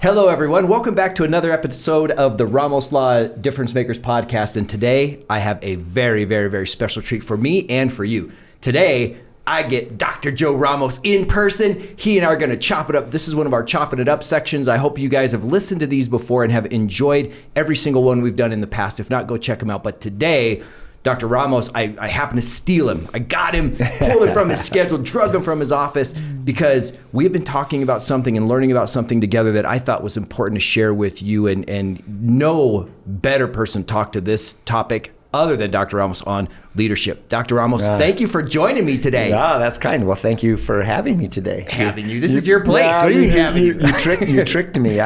Hello, everyone. Welcome back to another episode of the Ramos Law Difference Makers podcast. And today I have a very, very, very special treat for me and for you. Today, I get Dr. Joe Ramos in person. He and I are going to chop it up. This is one of our chopping it up sections. I hope you guys have listened to these before and have enjoyed every single one we've done in the past. If not, go check them out. But today, Dr. Ramos, I happened to steal him. I got him, pulled him from his schedule, drug him from his office, because we have been talking about something and learning about something together that I thought was important to share with you. And no better person to talk to this topic other than Dr. Ramos on leadership. Dr. Ramos, thank you for joining me today. No, that's kind. Well, thank you for having me today. This is your place. What do you have? You tricked me.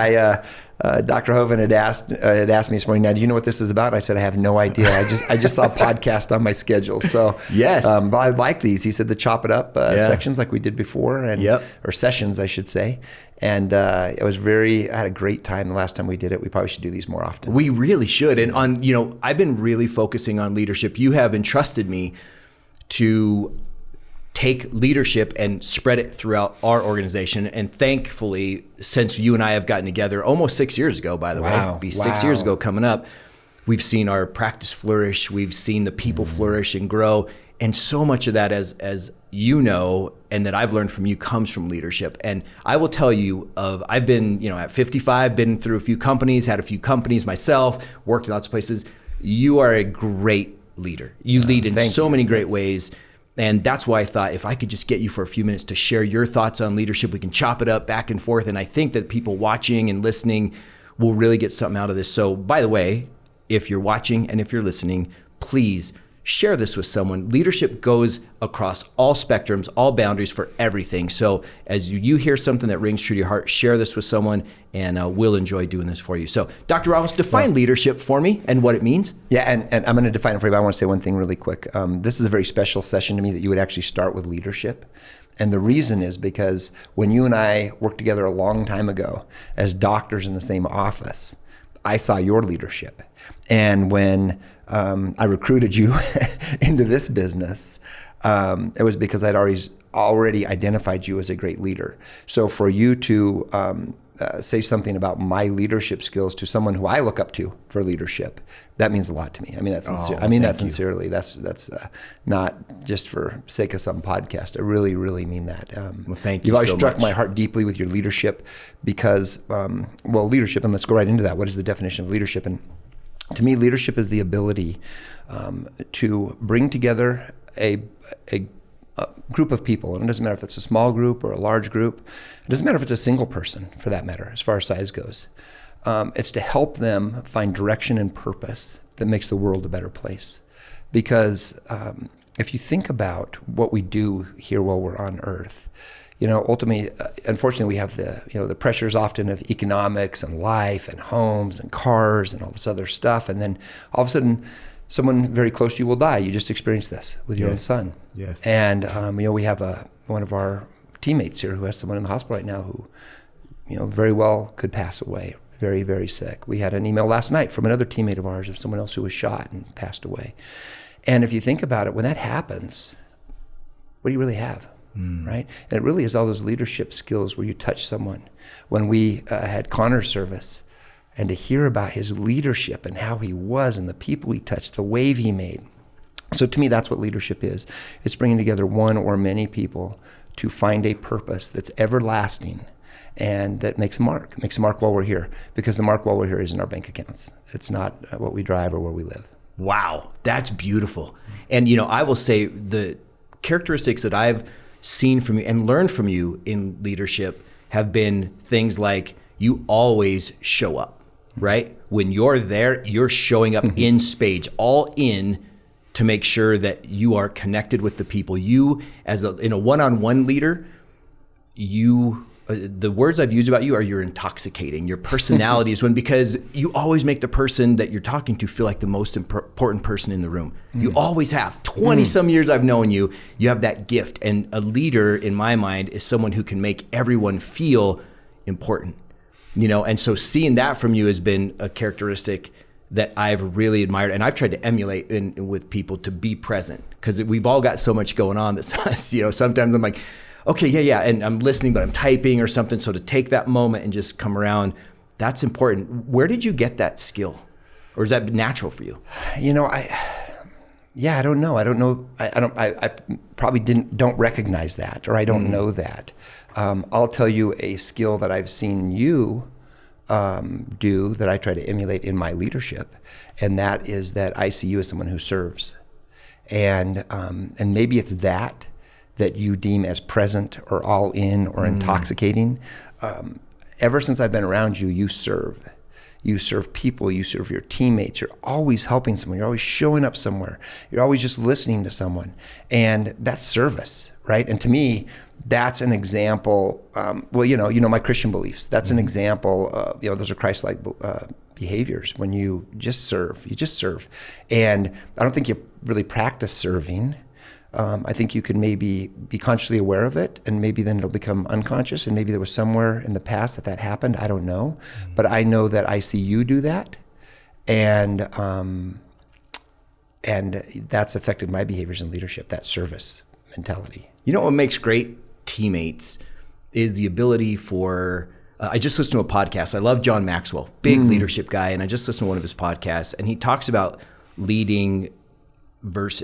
Dr. Hoven had asked me this morning, now, do you know what this is about? And I said, I have no idea. I just saw a podcast on my schedule. So yes, I like these. He said the chop it up sections like we did before, or sessions, I should say. And I had a great time the last time we did it. We probably should do these more often. We really should. And I've been really focusing on leadership. You have entrusted me to take leadership and spread it throughout our organization. And thankfully, since you and I have gotten together almost 6 years ago, by the way, it'll be 6 years ago coming up, we've seen our practice flourish. We've seen the people flourish and grow. And so much of that, as you know, and that I've learned from you, comes from leadership. And I will tell you, I've been, at 55, been through a few companies, had a few companies myself, worked in lots of places. You are a great leader. You lead in so many great ways. And that's why I thought if I could just get you for a few minutes to share your thoughts on leadership, we can chop it up back and forth. And I think that people watching and listening will really get something out of this. So by the way, if you're watching and if you're listening, please share this with someone. Leadership goes across all spectrums, all boundaries for everything. So as you hear something that rings true to your heart, share this with someone, and we'll enjoy doing this for you. So Dr. Ramos, define leadership for me and what it means. Yeah, and I'm going to define it for you, but I want to say one thing really quick. This is a very special session to me that you would actually start with leadership. And the reason is because when you and I worked together a long time ago as doctors in the same office, I saw your leadership. And when I recruited you into this business, it was because I'd already identified you as a great leader. So for you to say something about my leadership skills to someone who I look up to for leadership, that means a lot to me. I mean that sincerely. That's not just for sake of some podcast. I really, really mean that. Well, thank you. You've always so struck much. my heart deeply with your leadership because, leadership, and let's go right into that. What is the definition of leadership? And to me, leadership is the ability to bring together a group of people. And it doesn't matter if it's a small group or a large group. It doesn't matter if it's a single person, for that matter, as far as size goes. It's to help them find direction and purpose that makes the world a better place. Because if you think about what we do here while we're on Earth, ultimately, unfortunately, we have the pressures often of economics and life and homes and cars and all this other stuff. And then all of a sudden, someone very close to you will die. You just experienced this with your own son. Yes. And, we have one of our teammates here who has someone in the hospital right now who, very well could pass away, very, very sick. We had an email last night from another teammate of ours of someone else who was shot and passed away. And if you think about it, when that happens, what do you really have? Right? And it really is all those leadership skills where you touch someone. When we had Connor's service, and to hear about his leadership and how he was and the people he touched, the wave he made. So to me, that's what leadership is. It's bringing together one or many people to find a purpose that's everlasting and that makes a mark while we're here, because the mark while we're here is in our bank accounts. It's not what we drive or where we live. Wow, that's beautiful. And, I will say the characteristics that I've seen from you and learned from you in leadership have been things like you always show up, right? When you're there, you're showing up in spades, all in to make sure that you are connected with the people. You, in a one-on-one leader, the words I've used about you are you're intoxicating. Your personality is because you always make the person that you're talking to feel like the most important person in the room. You always have. 20 some years I've known you, you have that gift. And a leader, in my mind, is someone who can make everyone feel important. And so seeing that from you has been a characteristic that I've really admired, and I've tried to emulate with people to be present, because we've all got so much going on that sometimes I'm like, okay, yeah, and I'm listening, but I'm typing or something. So to take that moment and just come around, that's important. Where did you get that skill? Or is that natural for you? You know, I don't know. I probably don't recognize that, or I don't know that. I'll tell you a skill that I've seen you do that I try to emulate in my leadership, and that is that I see you as someone who serves, and maybe it's that you deem as present or all in or intoxicating. Ever since I've been around you, you serve. You serve people, you serve your teammates, you're always helping someone, you're always showing up somewhere, you're always just listening to someone. And that's service, right? And to me, that's an example, you know my Christian beliefs, that's an example of, those are Christ-like behaviors when you just serve. And I don't think you really practice serving. I think you can maybe be consciously aware of it, and maybe then it'll become unconscious, and maybe there was somewhere in the past that happened. I don't know. But I know that I see you do that, and that's affected my behaviors in leadership, that service mentality. You know what makes great teammates is the ability for, I just listened to a podcast. I love John Maxwell, big leadership guy, and I just listened to one of his podcasts, and he talks about leading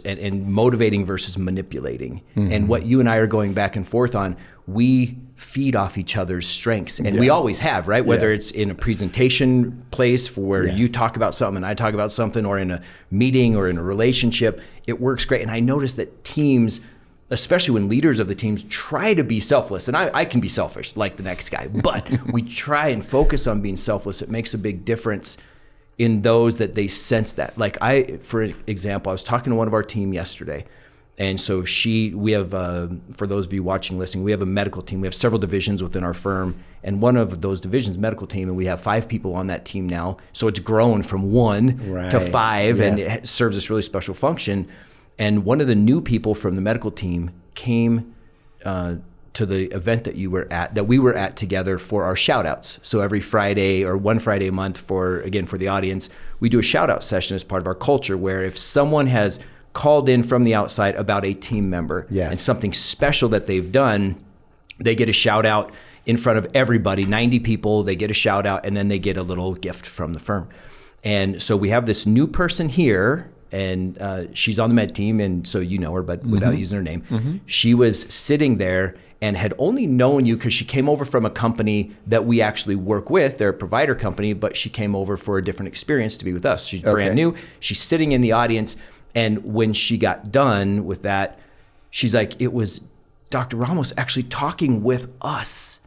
and motivating versus manipulating. And what you and I are going back and forth on, we feed off each other's strengths, and we always have, right? Whether it's in a presentation place for where you talk about something and I talk about something, or in a meeting or in a relationship, it works great. And I noticed that teams, especially when leaders of the teams try to be selfless, and I can be selfish like the next guy, but we try and focus on being selfless. It makes a big difference in those that they sense that. Like for example, I was talking to one of our team yesterday, and so we have, for those of you watching, listening, we have a medical team. We have several divisions within our firm, and one of those divisions, medical team, and we have 5 people on that team now. So it's grown from 1 to 5, and it serves this really special function. And one of the new people from the medical team came to the event that we were at together for our shout outs. So every Friday, or one Friday a month for the audience, we do a shout out session as part of our culture, where if someone has called in from the outside about a team member and something special that they've done, they get a shout out in front of everybody, 90 people, they get a shout out, and then they get a little gift from the firm. And so we have this new person here, and she's on the med team, and so you know her, but without using her name. She was sitting there and had only known you because she came over from a company that we actually work with. They're a provider company, but she came over for a different experience to be with us. She's brand new. She's sitting in the audience, and when she got done with that, she's like, it was Dr. Ramos actually talking with us,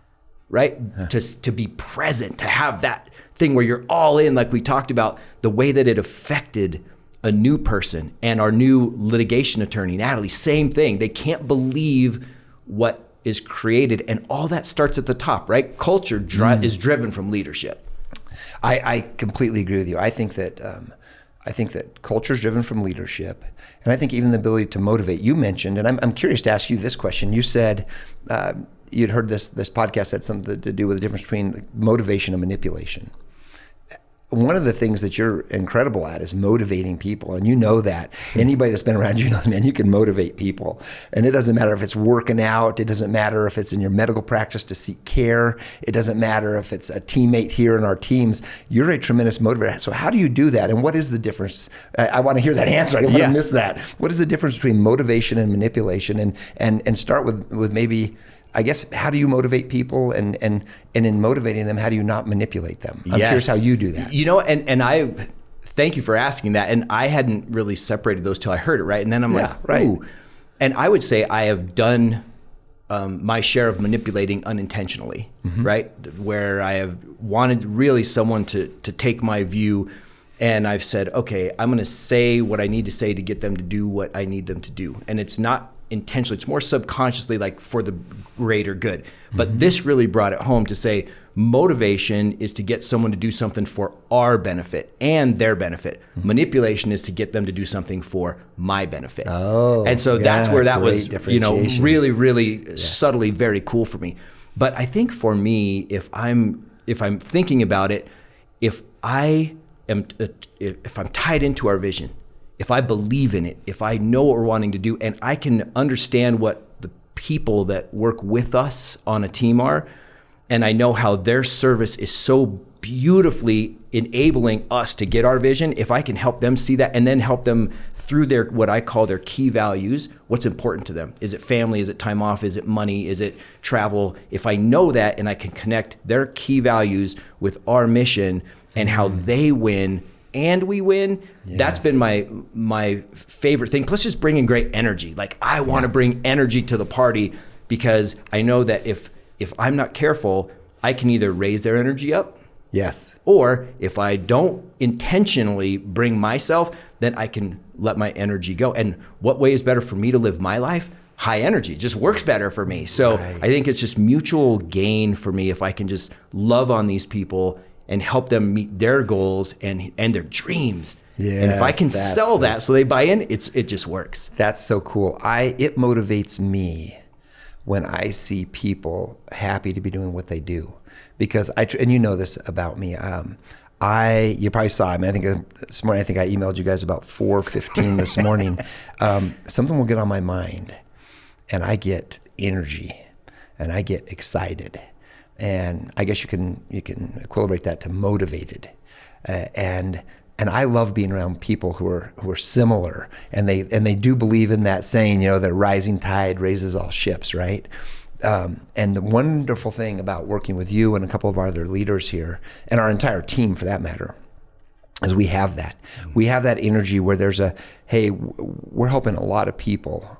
right? To be present, to have that thing where you're all in, like we talked about, the way that it affected a new person. And our new litigation attorney, Natalie, same thing. They can't believe what is created, and all that starts at the top, right? Culture is driven from leadership. I completely agree with you. I think that culture is driven from leadership, and I think even the ability to motivate. You mentioned, and I'm curious to ask you this question. You said you'd heard this podcast had something to do with the difference between motivation and manipulation. One of the things that you're incredible at is motivating people, and you know that. Anybody that's been around you knows, man, you can motivate people. And it doesn't matter if it's working out, it doesn't matter if it's in your medical practice to seek care, it doesn't matter if it's a teammate here in our teams. You're a tremendous motivator. So how do you do that, and what is the difference? I want to hear that answer. I don't want to miss that. What is the difference between motivation and manipulation? And start with maybe, I guess, how do you motivate people, and in motivating them, how do you not manipulate them? I'm curious how you do that. You know, and I thank you for asking that. And I hadn't really separated those till I heard it, right? And then I'm ooh. And I would say I have done my share of manipulating unintentionally, right? Where I have wanted really someone to take my view, and I've said, okay, I'm going to say what I need to say to get them to do what I need them to do. And it's not intentionally, it's more subconsciously, like for the greater good. But this really brought it home to say motivation is to get someone to do something for our benefit and their benefit. Manipulation is to get them to do something for my benefit. And so that's where that was, really, really subtly very cool for me. But I think for me, if I'm thinking about it, if I'm tied into our vision, if I believe in it, if I know what we're wanting to do, and I can understand what the people that work with us on a team are, and I know how their service is so beautifully enabling us to get our vision. If I can help them see that and then help them through their, what I call their key values, what's important to them. Is it family? Is it time off? Is it money? Is it travel? If I know that and I can connect their key values with our mission and how they win and we win, that's been my favorite thing. Plus just bringing great energy. Like I want to bring energy to the party, because I know that if I'm not careful, I can either raise their energy up. Yes. Or if I don't intentionally bring myself, then I can let my energy go. And what way is better for me to live my life? High energy. It just works better for me. So I think it's just mutual gain for me if I can just love on these people and help them meet their goals and their dreams. Yes, and if I can sell that so they buy in, it just works. That's so cool. It motivates me when I see people happy to be doing what they do. Because and you know this about me, you probably saw, I mean, I think this morning, I emailed you guys about 4:15 this morning. Something will get on my mind and I get energy and I get excited. And I guess you can equilibrate that to motivated. And I love being around people who are similar, and they do believe in that saying, that rising tide raises all ships, right? And the wonderful thing about working with you and a couple of our other leaders here, and our entire team for that matter, is we have that. We have that energy where there's hey, we're helping a lot of people,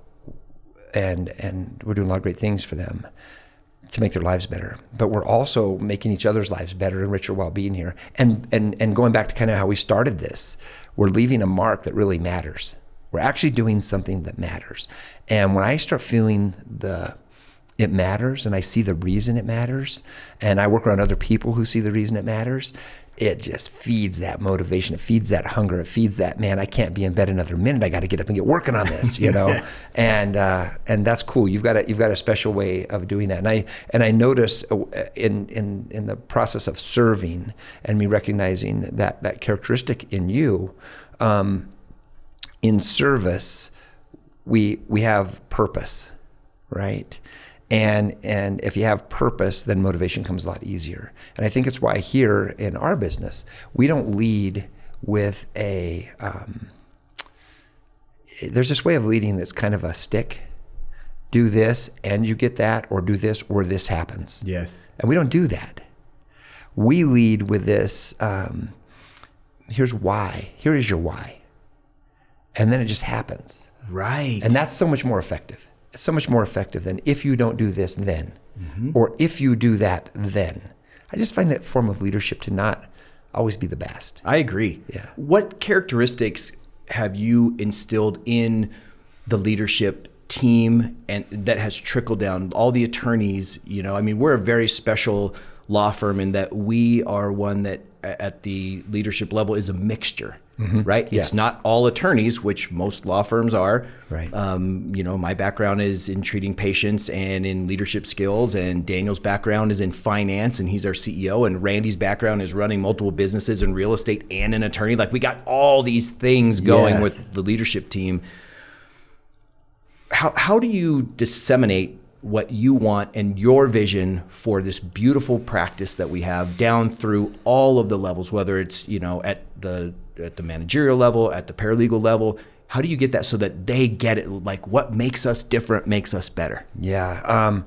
and we're doing a lot of great things for them to make their lives better. But we're also making each other's lives better and richer while being here. And going back to kind of how we started this, we're leaving a mark that really matters. We're actually doing something that matters. And when I start feeling it matters, and I see the reason it matters, and I work around other people who see the reason it matters, it just feeds that motivation. It feeds that hunger. It feeds that, man, I can't be in bed another minute. I got to get up and get working on this, and that's cool. You've got a special way of doing that. And I notice in the process of serving and me recognizing that characteristic in you, in service, we have purpose, right? And if you have purpose, then motivation comes a lot easier. And I think it's why here in our business, we don't lead with there's this way of leading that's kind of a stick. Do this and you get that, or do this or this happens. Yes. And we don't do that. We lead with this, here's why. Here is your why. And then it just happens. Right. And that's so much more effective. It's so much more effective than if you don't do this, then, or if you do that, then. I just find that form of leadership to not always be the best. I agree. Yeah. What characteristics have you instilled in the leadership team and that has trickled down all the attorneys? We're a very special law firm in that we are one that at the leadership level is a mixture. Right? Yes. It's not all attorneys, which most law firms are. Right. My background is in treating patients and in leadership skills, and Daniel's background is in finance, and he's our CEO, and Randy's background is running multiple businesses in real estate and an attorney. Like, we got all these things going with the leadership team. How do you disseminate what you want and your vision for this beautiful practice that we have down through all of the levels, whether it's, at the managerial level, at the paralegal level? How do you get that so that they get it? Like, what makes us different, makes us better? Yeah.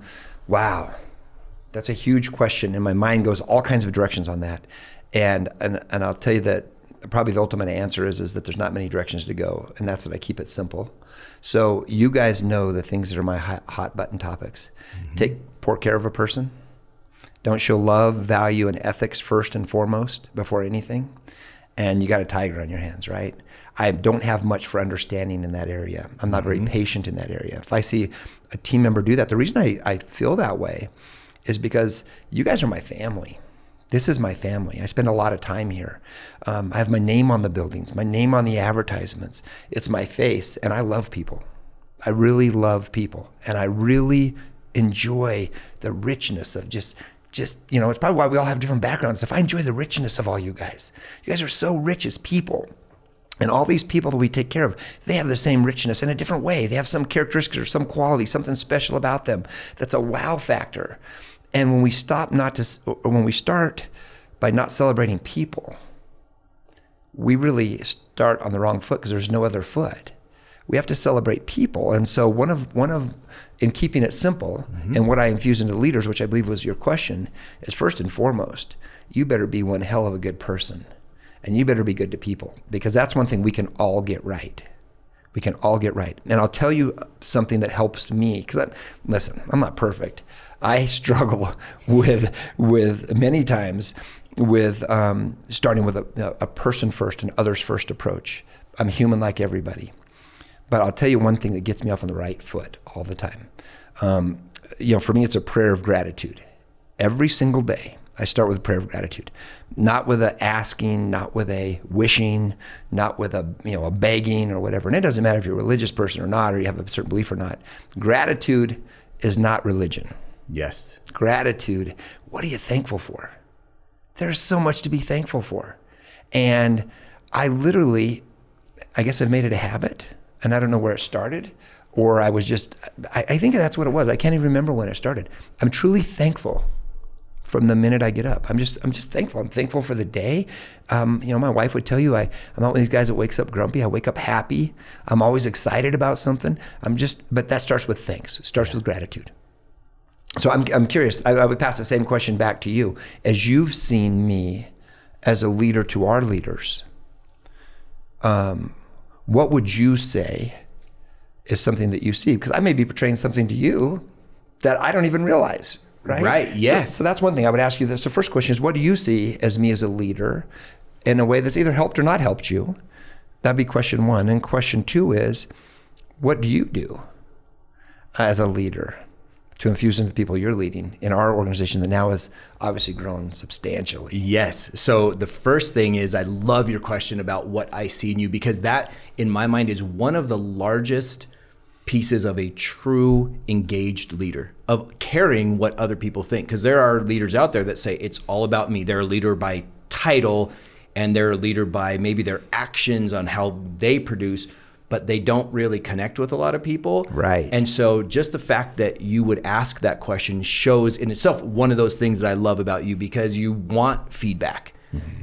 Wow. That's a huge question. And my mind goes all kinds of directions on that. And I'll tell you that probably the ultimate answer is that there's not many directions to go. And that's that I keep it simple. So you guys know the things that are my hot button topics. Take poor care of a person. Don't show love, value, and ethics first and foremost before anything. And you got a tiger on your hands, right? I don't have much for understanding in that area. I'm not very patient in that area. If I see a team member do that, the reason I feel that way is because you guys are my family. This is my family. I spend a lot of time here. I have my name on the buildings, my name on the advertisements. It's my face, and I love people. I really love people, and I really enjoy the richness of just it's probably why we all have different backgrounds. If I enjoy the richness of all you guys are so rich as people. And all these people that we take care of, they have the same richness in a different way. They have some characteristics or some quality, something special about them that's a wow factor. And when we start by not celebrating people, we really start on the wrong foot because there's no other foot. We have to celebrate people. And so one of in keeping it simple, and what I infuse into leaders, which I believe was your question, is first and foremost, you better be one hell of a good person. And you better be good to people, because that's one thing we can all get right. We can all get right. And I'll tell you something that helps me, because listen, I'm not perfect. I struggle with many times with starting with a person first and others first approach. I'm human like everybody. But I'll tell you one thing that gets me off on the right foot all the time. For me, it's a prayer of gratitude. Every single day, I start with a prayer of gratitude, not with a asking, not with a wishing, not with a begging or whatever. And it doesn't matter if you're a religious person or not, or you have a certain belief or not. Gratitude is not religion. Yes. Gratitude. What are you thankful for? There's so much to be thankful for. And I guess I've made it a habit, and I don't know where it started, or I think that's what it was. I can't even remember when it started. I'm truly thankful from the minute I get up. I'm just thankful. I'm thankful for the day. My wife would tell you I'm not one of these guys that wakes up grumpy. I wake up happy. I'm always excited about something. But that starts with thanks. It starts with gratitude. So I'm curious. I would pass the same question back to you. As you've seen me as a leader to our leaders, what would you say is something that you see? Because I may be portraying something to you that I don't even realize. Right? Yes. So that's one thing I would ask you. The first question is, what do you see as me as a leader in a way that's either helped or not helped you? That'd be question one. And question two is, what do you do as a leader to infuse into the people you're leading in our organization that now has obviously grown substantially? Yes. So the first thing is, I love your question about what I see in you, because that, in my mind, is one of the largest pieces of a true engaged leader, of caring what other people think. Because there are leaders out there that say it's all about me. They're a leader by title, and they're a leader by maybe their actions on how they produce, but they don't really connect with a lot of people. Right. And so just the fact that you would ask that question shows in itself one of those things that I love about you, because you want feedback.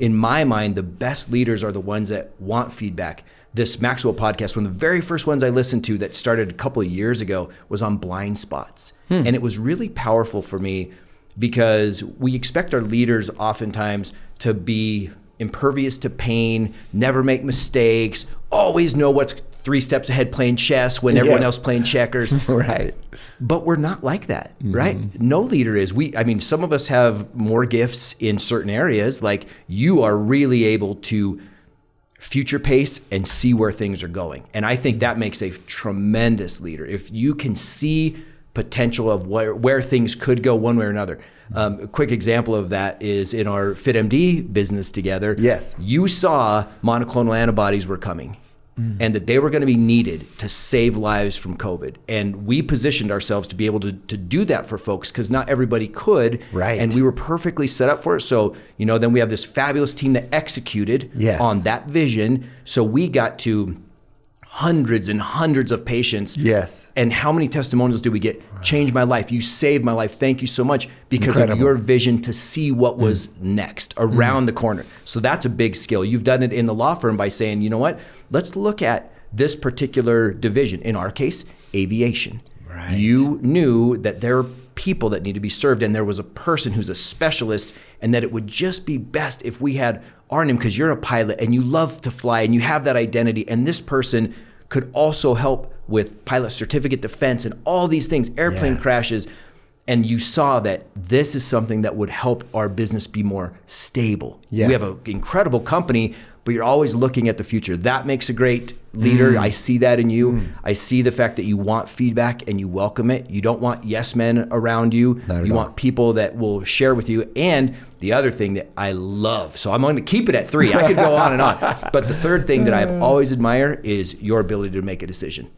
In my mind, the best leaders are the ones that want feedback. This Maxwell podcast, one of the very first ones I listened to that started a couple of years ago, was on blind spots. And it was really powerful for me, because we expect our leaders oftentimes to be impervious to pain, never make mistakes, always know what's 3 steps ahead playing chess when everyone else playing checkers. Right. But we're not like that, right? No leader is. Some of us have more gifts in certain areas. Like, you are really able to future pace and see where things are going. And I think that makes a tremendous leader. If you can see potential of where things could go one way or another. A quick example of that is in our FitMD business together. Yes. You saw monoclonal antibodies were coming, and that they were going to be needed to save lives from COVID. And we positioned ourselves to be able to do that for folks, because not everybody could. Right. And we were perfectly set up for it. So, then we have this fabulous team that executed on that vision. So we got to hundreds and hundreds of patients. Yes. And how many testimonials did we get? Changed my life. You saved my life. Thank you so much, because of your vision to see what was next around the corner. So that's a big skill. You've done it in the law firm by saying, you know what? Let's look at this particular division. In our case, aviation. Right. You knew that there are people that need to be served, and there was a person who's a specialist, and that it would just be best if we had our name, because you're a pilot and you love to fly and you have that identity, and this person could also help with pilot certificate defense and all these things, airplane crashes. And you saw that this is something that would help our business be more stable. Yes. We have an incredible company, but you're always looking at the future. That makes a great leader. I see that in you. I see the fact that you want feedback and you welcome it. You don't want yes men around you. You want people that will share with you. And the other thing that I love, so I'm going to keep it at 3. I could go on and on. But the third thing that I've always admired is your ability to make a decision.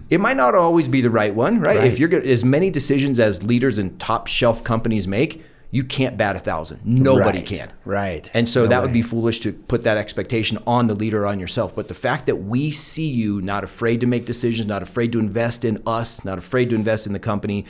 It might not always be the right one, right? If you're good, as many decisions as leaders in top shelf companies make, you can't bat 1,000. Nobody can. Right. And so No that way. would be foolish to put that expectation on the leader or on yourself. But the fact that we see you not afraid to make decisions, not afraid to invest in us, not afraid to invest in the company,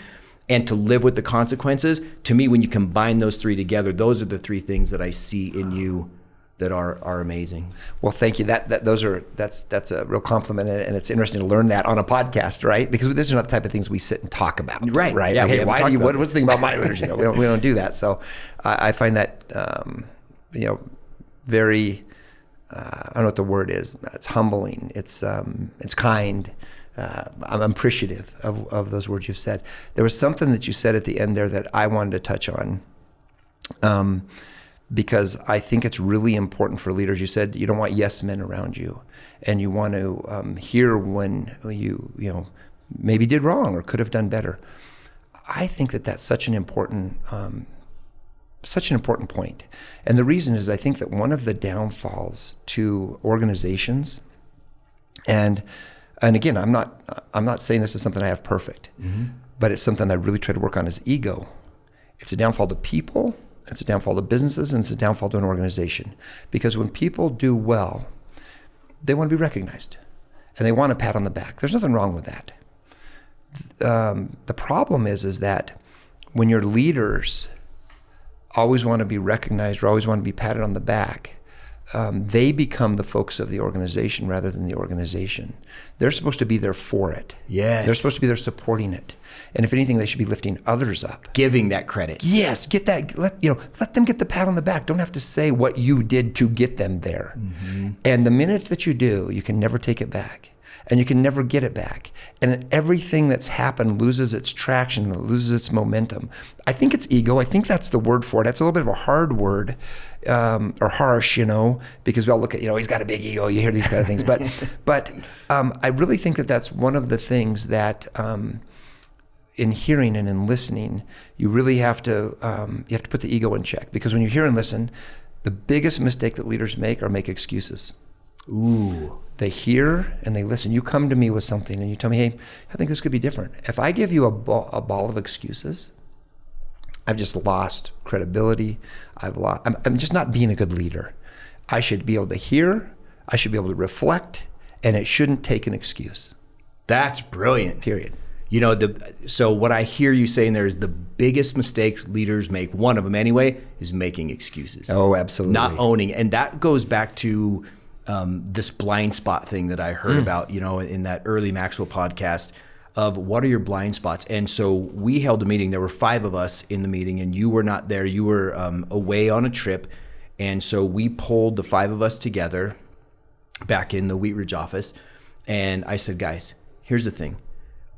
and to live with the consequences, to me, when you combine those three together, those are the three things that I see in you that are amazing. Well, thank you. That's a real compliment, and it's interesting to learn that on a podcast, right? Because this is not the type of things we sit and talk about, Right? Right? Yeah. Like, hey, what's the thing about my leadership? We don't do that. So I find that very. I don't know what the word is. It's humbling. It's kind. I'm appreciative of those words you've said. There was something that you said at the end there that I wanted to touch on. Because I think it's really important for leaders. You said you don't want yes men around you, and you want to hear when you maybe did wrong or could have done better. I think that that's such an important point. And the reason is I think that one of the downfalls to organizations, and again, I'm not saying this is something I have perfect, but it's something I really try to work on, is ego. It's a downfall to people. It's a downfall to businesses, and it's a downfall to an organization. Because when people do well, they want to be recognized, and they want a pat on the back. There's nothing wrong with that. The problem is that when your leaders always want to be recognized or always want to be patted on the back, they become the focus of the organization rather than the organization. They're supposed to be there for it. Yes. They're supposed to be there supporting it. And if anything, they should be lifting others up. Giving that credit. Yes, get that. Let them get the pat on the back. Don't have to say what you did to get them there. And the minute that you do, you can never take it back, and you can never get it back. And everything that's happened loses its traction, it loses its momentum. I think it's ego. I think that's the word for it. That's a little bit of a hard word, or harsh, because we all look at, he's got a big ego. You hear these kind of things, but I really think that that's one of the things that. In hearing and in listening, you really have to put the ego in check, because when you hear and listen, the biggest mistake that leaders make excuses. Ooh. They hear and they listen. You come to me with something and you tell me, hey, I think this could be different. If I give you a ball of excuses, I've just lost credibility. I'm just not being a good leader. I should be able to hear, I should be able to reflect, and it shouldn't take an excuse. That's brilliant. Period. So what I hear you saying there is the biggest mistakes leaders make, one of them anyway, is making excuses. Oh, absolutely. Not owning. And that goes back to this blind spot thing that I heard about, in that early Maxwell podcast of what are your blind spots. And so we held a meeting. There were 5 of us in the meeting, and you were not there. You were away on a trip. And so we pulled the 5 of us together back in the Wheat Ridge office. And I said, guys, here's the thing.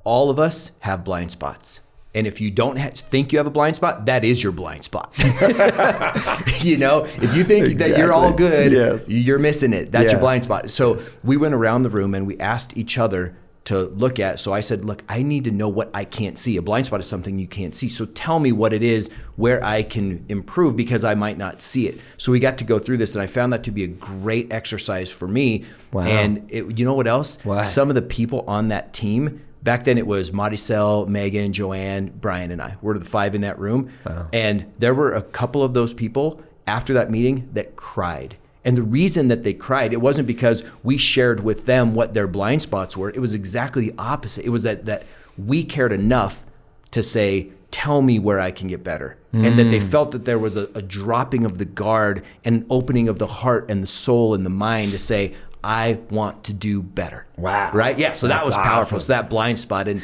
All of us have blind spots. And if you don't think you have a blind spot, that is your blind spot. If you think that you're all good, yes. You're missing it. That's your Yes. blind spot. So we went around the room and we asked each other to look at. So I said, look, I need to know what I can't see. A blind spot is something you can't see. So tell me what it is where I can improve, because I might not see it. So we got to go through this, and I found that to be a great exercise for me. Wow. And you know what else? What? Some of the people on that team, back then it was Maricel, Megan, Joanne, Brian, and I. We're the 5 in that room. Wow. And there were a couple of those people after that meeting that cried. And the reason that they cried, it wasn't because we shared with them what their blind spots were. It was exactly the opposite. It was that we cared enough to say, tell me where I can get better. And that they felt that there was a dropping of the guard, and opening of the heart and the soul and the mind to say, I want to do better. Wow. Right? Yeah. So that That's was powerful. awesome. So that blind spot. And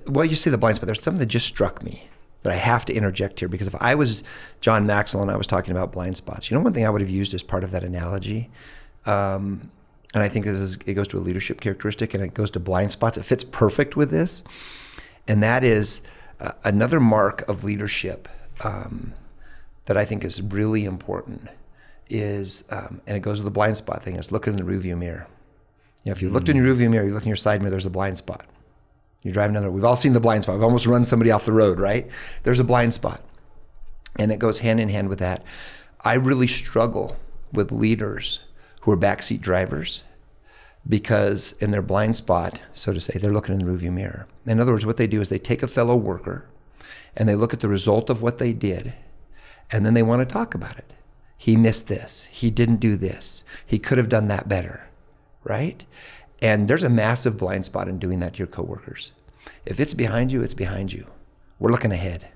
Well, you say the blind spot. There's something that just struck me that I have to interject here, because if I was John Maxwell and I was talking about blind spots, one thing I would have used as part of that analogy, and I think it goes to a leadership characteristic, and it goes to blind spots. It fits perfect with this, and that is another mark of leadership that I think is really important is, and it goes with the blind spot thing, is looking in the rearview mirror. If you looked in your rearview mirror, you look in your side mirror, there's a blind spot. You're driving down the road. We've all seen the blind spot. We've almost run somebody off the road, right? There's a blind spot. And it goes hand in hand with that. I really struggle with leaders who are backseat drivers, because in their blind spot, so to say, they're looking in the rearview mirror. In other words, what they do is they take a fellow worker and they look at the result of what they did, and then they want to talk about it. He missed this. He didn't do this. He could have done that better, right? And there's a massive blind spot in doing that to your coworkers. If it's behind you, it's behind you. We're looking ahead.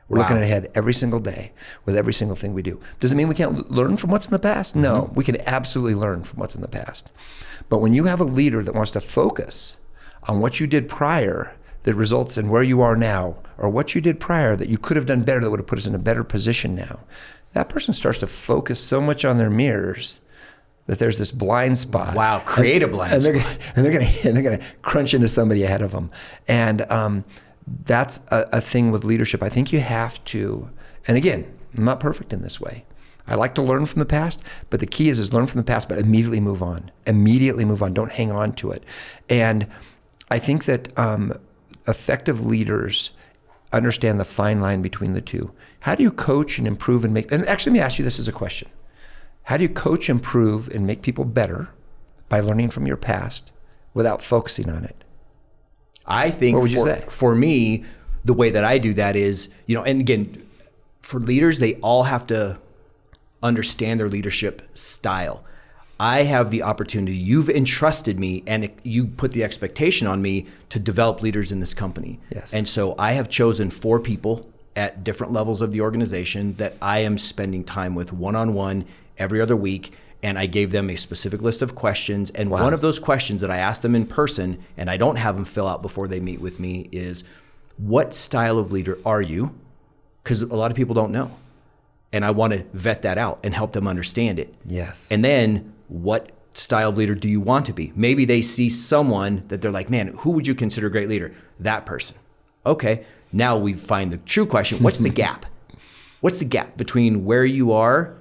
We're looking ahead every single day with every single thing we do. Does it mean we can't learn from what's in the past? No, we can absolutely learn from what's in the past. But when you have a leader that wants to focus on what you did prior that results in where you are now, or what you did prior that you could have done better that would have put us in a better position now, that person starts to focus so much on their mirrors that there's this blind spot. Wow, create a blind spot. And they're gonna crunch into somebody ahead of them. And that's a thing with leadership. I think you have to, and again, I'm not perfect in this way. I like to learn from the past, but the key is learn from the past, but immediately move on. Immediately move on. Don't hang on to it. And I think that effective leaders understand the fine line between the two. How do you coach and improve and make, and actually let me ask you this as a question. How do you coach, improve, and make people better by learning from your past without focusing on it? I think what would you say? For me, the way that I do that is, and again, for leaders, they all have to understand their leadership style. I have the opportunity, you've entrusted me and you put the expectation on me to develop leaders in this company. Yes. And so I have chosen 4 people at different levels of the organization that I am spending time with one-on-one every other week. And I gave them a specific list of questions. And one of those questions that I asked them in person, and I don't have them fill out before they meet with me, is what style of leader are you? Because a lot of people don't know. And I want to vet that out and help them understand it. Yes. And then what style of leader do you want to be? Maybe they see someone that they're like, man, who would you consider a great leader? That person. Okay. Now we find the true question. What's the gap? What's the gap between where you are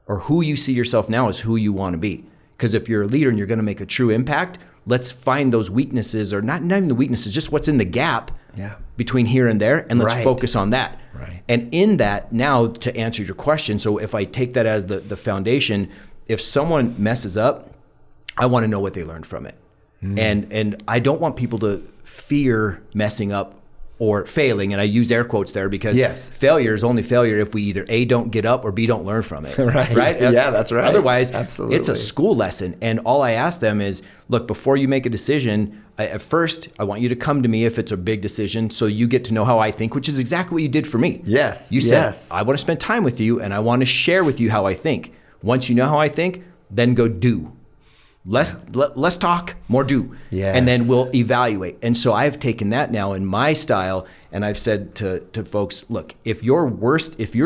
or who you see yourself now as who you want to be? Because if you're a leader and you're going to make a true impact, let's find those weaknesses, or not even the weaknesses, just what's in the gap between here and there, and let's focus on that. Right. And in that, now to answer your question, so if I take that as the foundation, if someone messes up, I want to know what they learned from it. And I don't want people to fear messing up or failing, and I use air quotes there because failure is only failure if we either A, don't get up, or B, don't learn from it. Right? Yeah, that's right. Otherwise, absolutely, it's a school lesson. And all I ask them is, look, before you make a decision, at first, I want you to come to me if it's a big decision so you get to know how I think, which is exactly what you did for me. Yes. You said, I want to spend time with you, and I want to share with you how I think. Once you know how I think, then go do. Less talk, more do. Yes. And then we'll evaluate. And so I've taken that now in my style, and I've said to folks, look, if your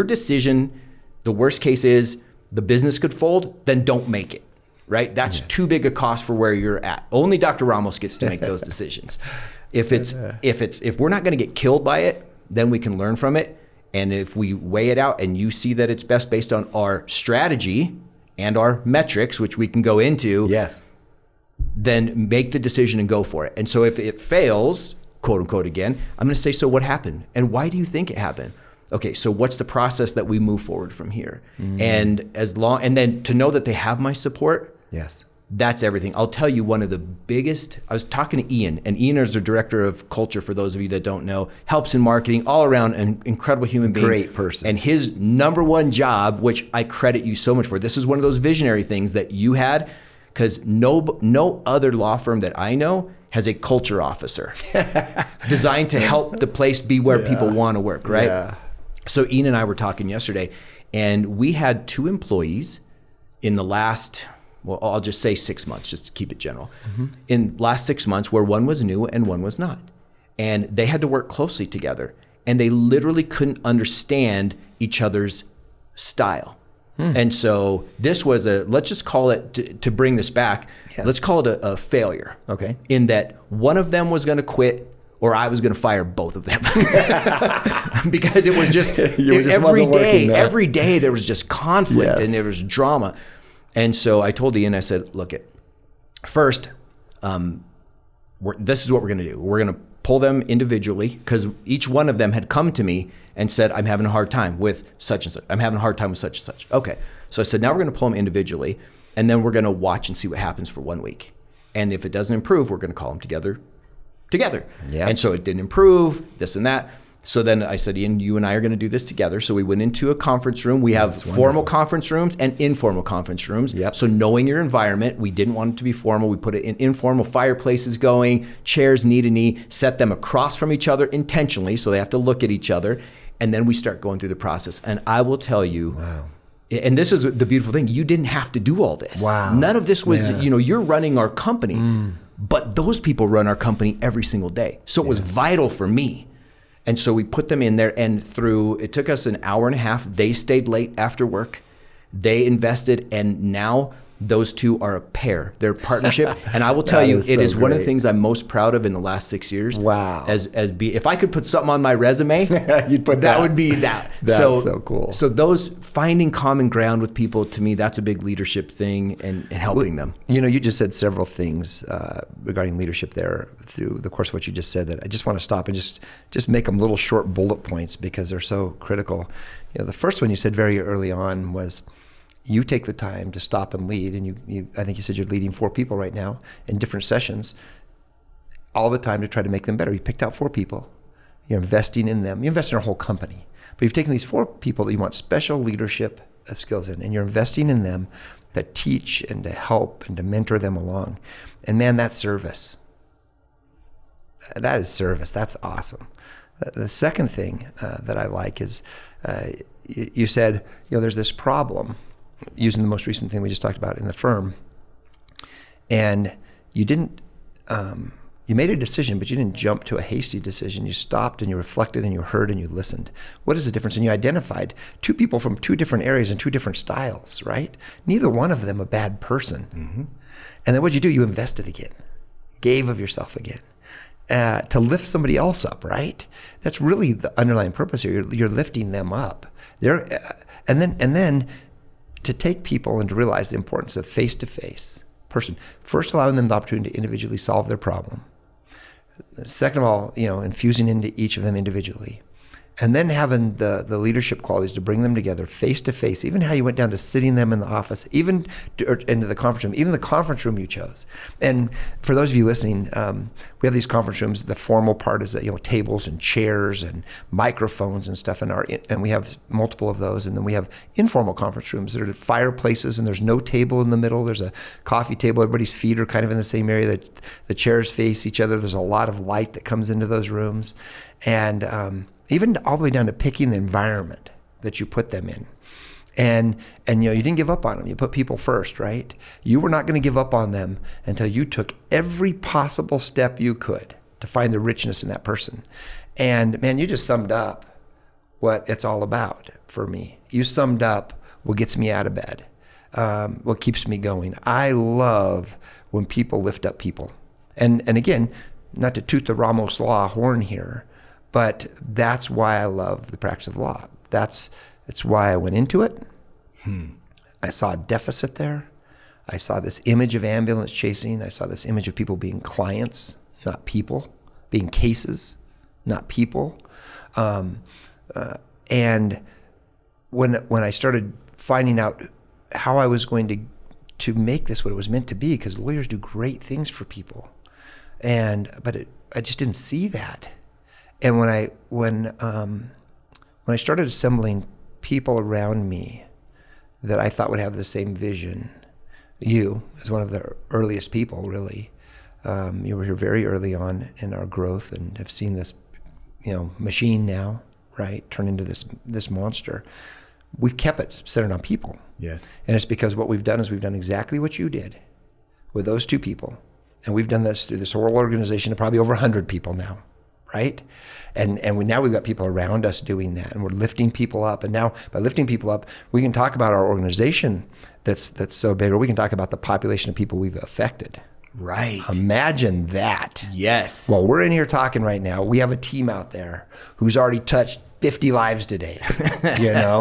decision, the worst case is the business could fold, then don't make it, right? That's too big a cost for where you're at. Only Dr. Ramos gets to make those decisions. If we're not going to get killed by it, then we can learn from it. And if we weigh it out and you see that it's best based on our strategy and our metrics, which we can go into, then make the decision and go for it. And so if it fails, quote unquote again, I'm going to say, so what happened? And why do you think it happened? Okay, so what's the process that we move forward from here? And then to know that they have my support, that's everything. I'll tell you one of the biggest, I was talking to Ian, and Ian is the director of culture, for those of you that don't know, helps in marketing, all around an incredible human being. Great person. And his number one job, which I credit you so much for, this is one of those visionary things that you had, because no other law firm that I know has a culture officer designed to help the place be where people want to work, right? Yeah. So Ian and I were talking yesterday, and we had 2 employees in the last, well, I'll just say 6 months, just to keep it general. In last 6 months, where one was new and one was not. And they had to work closely together. And they literally couldn't understand each other's style. And so this was let's just call it, to bring this back, let's call it a failure. Okay. In that one of them was going to quit, or I was going to fire both of them. Because it was just, every day there was just conflict and there was drama. And so I told Ian, I said, look, first, this is what we're going to do. We're going to pull them individually, because each one of them had come to me and said, I'm having a hard time with such and such. I'm having a hard time with such and such. Okay. So I said, now we're going to pull them individually, and then we're going to watch and see what happens for 1 week. And if it doesn't improve, we're going to call them together. Yeah. And so it didn't improve, this and that. So then I said, Ian, you and I are going to do this together. So we went into a conference room. We have formal conference rooms and informal conference rooms. Yep. So knowing your environment, we didn't want it to be formal. We put it in informal, fireplaces going, chairs knee to knee, set them across from each other intentionally so they have to look at each other. And then we start going through the process. And I will tell you, and this is the beautiful thing, you didn't have to do all this. Wow. None of this was, you're running our company, but those people run our company every single day. So it was vital for me. And so we put them in there, and it took us an hour and a half. They stayed late after work. They invested, and now those two are a pair. They're a partnership. And I will tell you, it is one of the things I'm most proud of in the last 6 years. Wow. If I could put something on my resume, you'd put that. Would be that. That's so cool. So those finding common ground with people, to me, that's a big leadership thing, and helping them. You just said several things regarding leadership there through the course of what you just said that I just want to stop and just make them little short bullet points because they're so critical. The first one you said very early on was, you take the time to stop and lead, and you I think you said you're leading 4 people right now in different sessions, all the time to try to make them better. You picked out 4 people. You're investing in them. You invest in our whole company. But you've taken these 4 people that you want special leadership skills in, and you're investing in them that teach and to help and to mentor them along. And man, that's service. That is service. That's awesome. The second thing that I like is you said, there's this problem, using the most recent thing we just talked about in the firm, and you didn't, you made a decision, but you didn't jump to a hasty decision. You stopped and you reflected and you heard and you listened. What is the difference? And you identified 2 people from 2 different areas and 2 different styles, right? Neither one of them a bad person. Mm-hmm. And then what'd you do? You invested again, gave of yourself again. To lift somebody else up, right? That's really the underlying purpose here. You're lifting them up. And then to take people and to realize the importance of face-to-face person. First, allowing them the opportunity to individually solve their problem. Second of all, infusing into each of them individually. And then having the leadership qualities to bring them together face to face, even how you went down to sitting them in the office, even into the conference room, even the conference room you chose. And for those of you listening, we have these conference rooms. The formal part is that, tables and chairs and microphones and stuff, and we have multiple of those. And then we have informal conference rooms that are fireplaces, and there's no table in the middle. There's a coffee table. Everybody's feet are kind of in the same area. That the chairs face each other. There's a lot of light that comes into those rooms. And even all the way down to picking the environment that you put them in. And you didn't give up on them. You put people first, right? You were not going to give up on them until you took every possible step you could to find the richness in that person. And man, you just summed up what it's all about for me. You summed up what gets me out of bed, what keeps me going. I love when people lift up people. And again, not to toot the Ramos Law horn here, but that's why I love the practice of law. It's why I went into it. I saw a deficit there. I saw this image of ambulance chasing. I saw this image of people being clients, not people, being cases, not people. And when I started finding out how I was going to make this what it was meant to be, because lawyers do great things for people, but I just didn't see that. And when I started assembling people around me that I thought would have the same vision, you as one of the earliest people, really, you were here very early on in our growth and have seen this, machine now, right, turn into this monster. We've kept it centered on people. Yes. And it's because what we've done is we've done exactly what you did with those 2 people, and we've done this through this whole organization to probably over 100 people now. Right? And now we've got people around us doing that, and we're lifting people up. And now by lifting people up, we can talk about our organization that's so big, or we can talk about the population of people we've affected. Right. Imagine that. Yes. Well, we're in here talking right now. We have a team out there who's already touched 50 lives today.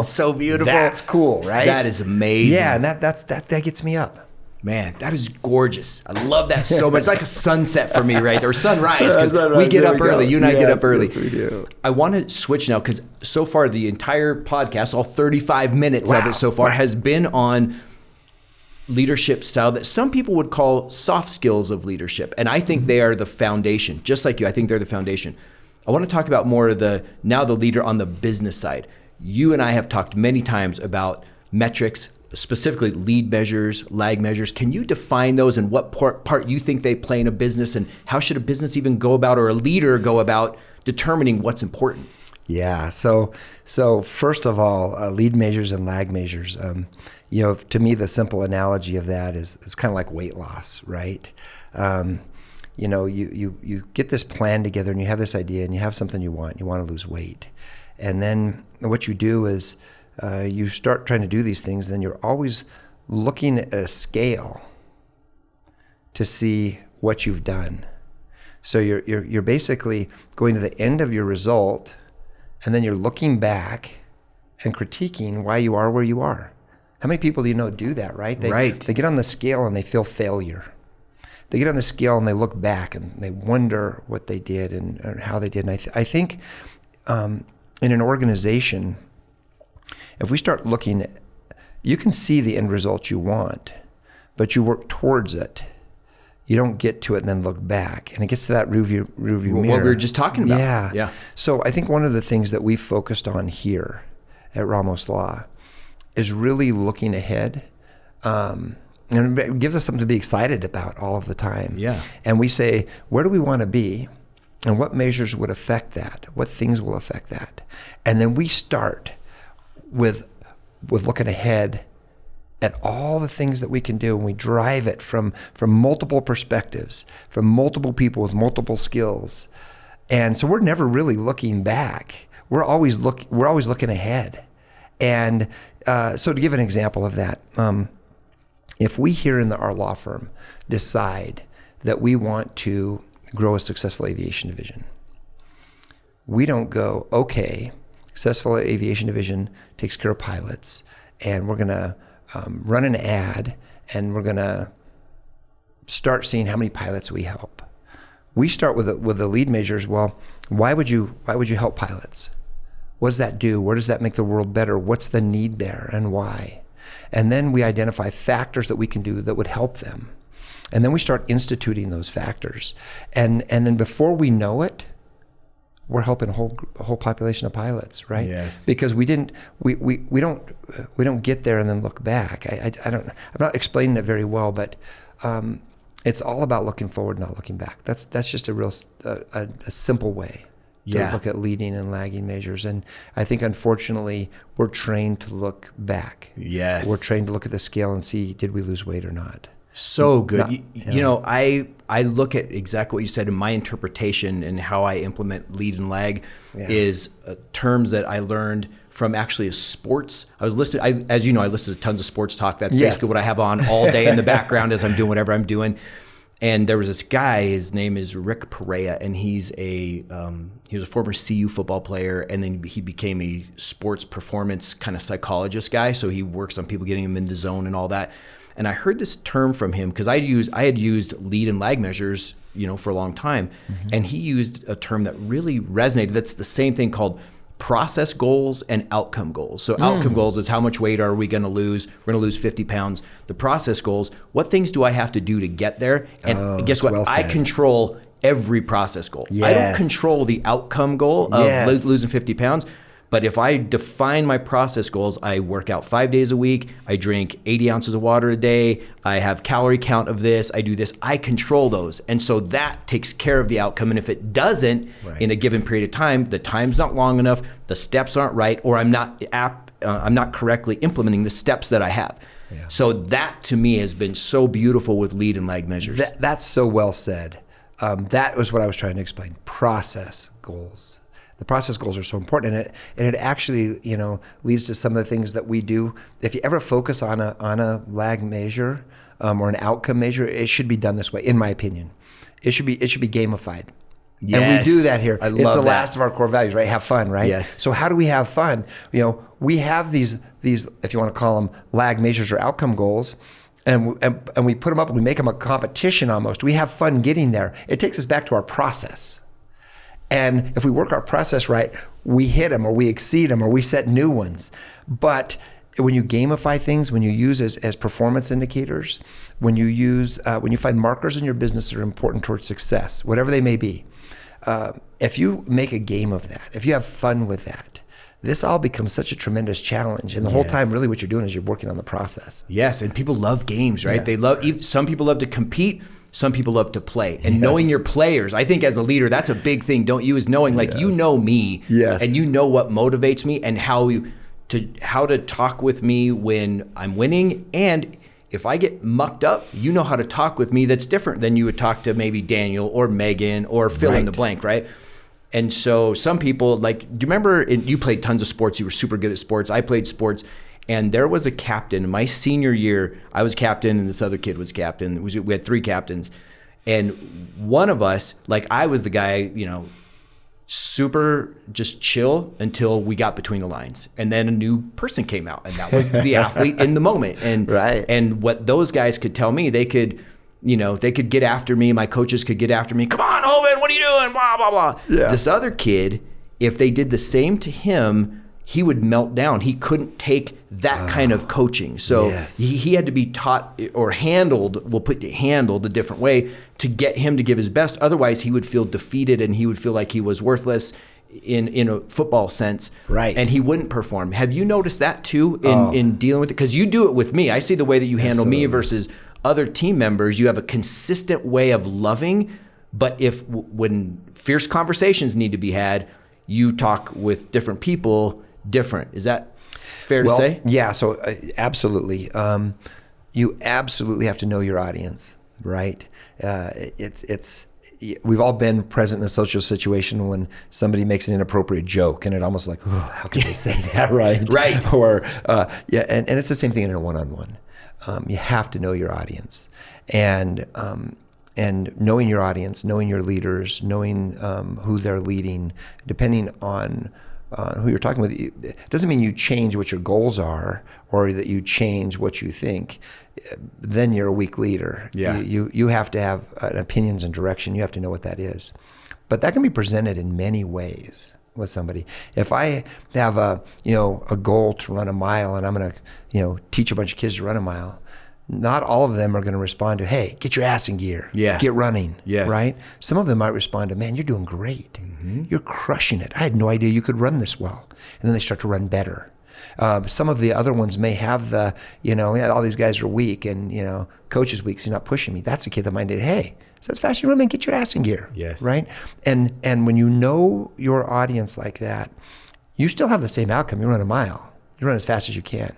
So beautiful. That's cool, right? That is amazing. Yeah, and that gets me up. Man, that is gorgeous. I love that so much. It's like a sunset for me, right? Or sunrise, because right. we get up early. You and I get up early. Yes, we do. I want to switch now, because so far the entire podcast, all 35 minutes of it so far, has been on leadership style that some people would call soft skills of leadership. And I think they are the foundation. Just like you, I think they're the foundation. I want to talk about more of the leader on the business side. You and I have talked many times about metrics, specifically lead measures, lag measures. Can you define those and what part you think they play in a business, and how should a business even go about, or a leader go about determining what's important? Yeah. So first of all, lead measures and lag measures. To me, the simple analogy of that is kind of like weight loss, right? You get this plan together and you have this idea and you have something you want to lose weight. And then what you do is you start trying to do these things, then you're always looking at a scale to see what you've done. So you're basically going to the end of your result, and then you're looking back and critiquing why you are where you are. How many people do you know do that, right? They get on the scale and they feel failure. They get on the scale and they look back and they wonder what they did and how they did. And I think in an organization, if we start looking at, you can see the end result you want, but you work towards it. You don't get to it and then look back. And it gets to that rearview mirror. What we were just talking about. Yeah. So I think one of the things that we focused on here at Ramos Law is really looking ahead. And it gives us something to be excited about all of the time. Yeah. And we say, where do we want to be? And what measures would affect that? What things will affect that? And then we start with looking ahead at all the things that we can do, and we drive it from multiple perspectives, from multiple people with multiple skills. And so we're never really looking back. We're always looking ahead. And so to give an example of that, if we here in our law firm decide that we want to grow a successful aviation division, we don't go, okay, successful aviation division takes care of pilots, and we're going to run an ad, and we're going to start seeing how many pilots we help. We start with the lead measures. Well, why would you help pilots? What does that do? Where does that make the world better? What's the need there, and why? And then we identify factors that we can do that would help them. And then we start instituting those factors. And then before we know it, we're helping a whole population of pilots, right? Yes. Because we don't get there and then look back. I'm not explaining it very well, but it's all about looking forward, not looking back. That's just a real a simple way to look at leading and lagging measures. And I think, unfortunately, we're trained to look back. Yes. We're trained to look at the scale and see, did we lose weight or not? So good. I look at exactly what you said, in my interpretation and how I implement lead and lag is terms that I learned from actually a sports. I listen to tons of sports talk. That's basically what I have on all day in the background as I'm doing whatever I'm doing. And there was this guy, his name is Rick Perea, and he was a former CU football player, and then he became a sports performance kind of psychologist guy. So he works on people getting them in the zone and all that. And I heard this term from him because I had used lead and lag measures, for a long time. Mm-hmm. And he used a term that really resonated. That's the same thing called process goals and outcome goals. So outcome goals is how much weight are we going to lose? We're going to lose 50 pounds. The process goals, what things do I have to do to get there? And guess what? Well I control every process goal. Yes. I don't control the outcome goal of losing 50 pounds. But if I define my process goals, I work out 5 days a week, I drink 80 ounces of water a day, I have calorie count of this, I do this, I control those. And so that takes care of the outcome. And if it doesn't in a given period of time, the time's not long enough, the steps aren't right, or I'm not correctly implementing the steps that I have. Yeah. So that to me has been so beautiful with lead and lag measures. That's so well said. That was what I was trying to explain. Process goals. The process goals are so important, and it actually leads to some of the things that we do. If you ever focus on a lag measure or an outcome measure, it should be done this way, in my opinion. It should be gamified. Yes. And we do that here. It's the last of our core values, right? Have fun, right? Yes. So how do we have fun? We have these, if you want to call them lag measures or outcome goals, and we put them up and we make them a competition almost. We have fun getting there. It takes us back to our process. And if we work our process right, we hit them or we exceed them or we set new ones. But when you gamify things, when you use as performance indicators, when you find markers in your business that are important towards success, whatever they may be, if you make a game of that, if you have fun with that, this all becomes such a tremendous challenge. And the whole time, really what you're doing is you're working on the process. Yes, and people love games, right? They love, some people love to compete, some people love to play. And knowing your players, I think as a leader, that's a big thing, don't you? Is knowing, like, you know me, and you know what motivates me and how to talk with me when I'm winning. And if I get mucked up, you know how to talk with me that's different than you would talk to maybe Daniel or Megan or fill in the blank, right? And so some people, like, do you remember, you played tons of sports, you were super good at sports, I played sports, and there was a captain. My senior year, I was captain and this other kid was captain. We had 3 captains. And one of us, like, I was the guy, super just chill until we got between the lines. And then a new person came out, and that was the athlete in the moment. And and what those guys could tell me, they could get after me. My coaches could get after me. Come on, Hoven, what are you doing? Blah, blah, blah. Yeah. This other kid, if they did the same to him, he would melt down. He couldn't take that kind of coaching. So he had to be taught or handled a different way to get him to give his best. Otherwise, he would feel defeated and he would feel like he was worthless in a football sense. Right. And he wouldn't perform. Have you noticed that too in dealing with it? Because you do it with me. I see the way that you handle me versus other team members. You have a consistent way of loving, but when fierce conversations need to be had, you talk with different people different. Is that fair to say? Yeah, so absolutely. You absolutely have to know your audience, right? We've all been present in a social situation when somebody makes an inappropriate joke and it almost like, oh, how can they say that, right? Right. Or, and it's the same thing in a one-on-one. You have to know your audience. And knowing your audience, knowing your leaders, knowing who they're leading, depending on who you're talking with, it doesn't mean you change what your goals are or that you change what you think. Then you're a weak leader. Yeah. You have to have opinions and direction. You have to know what that is. But that can be presented in many ways with somebody. If I have a goal to run a mile and I'm going to teach a bunch of kids to run a mile, not all of them are going to respond to, hey, get your ass in gear, get running, right? Some of them might respond to, man, you're doing great. Mm-hmm. You're crushing it. I had no idea you could run this well. And then they start to run better. Some of the other ones may have the, all these guys are weak and, coach is weak, so he's not pushing me. That's a kid that might say, hey, so that's fast you run, man, get your ass in gear, right? And when you know your audience like that, you still have the same outcome. You run a mile. You run as fast as you can.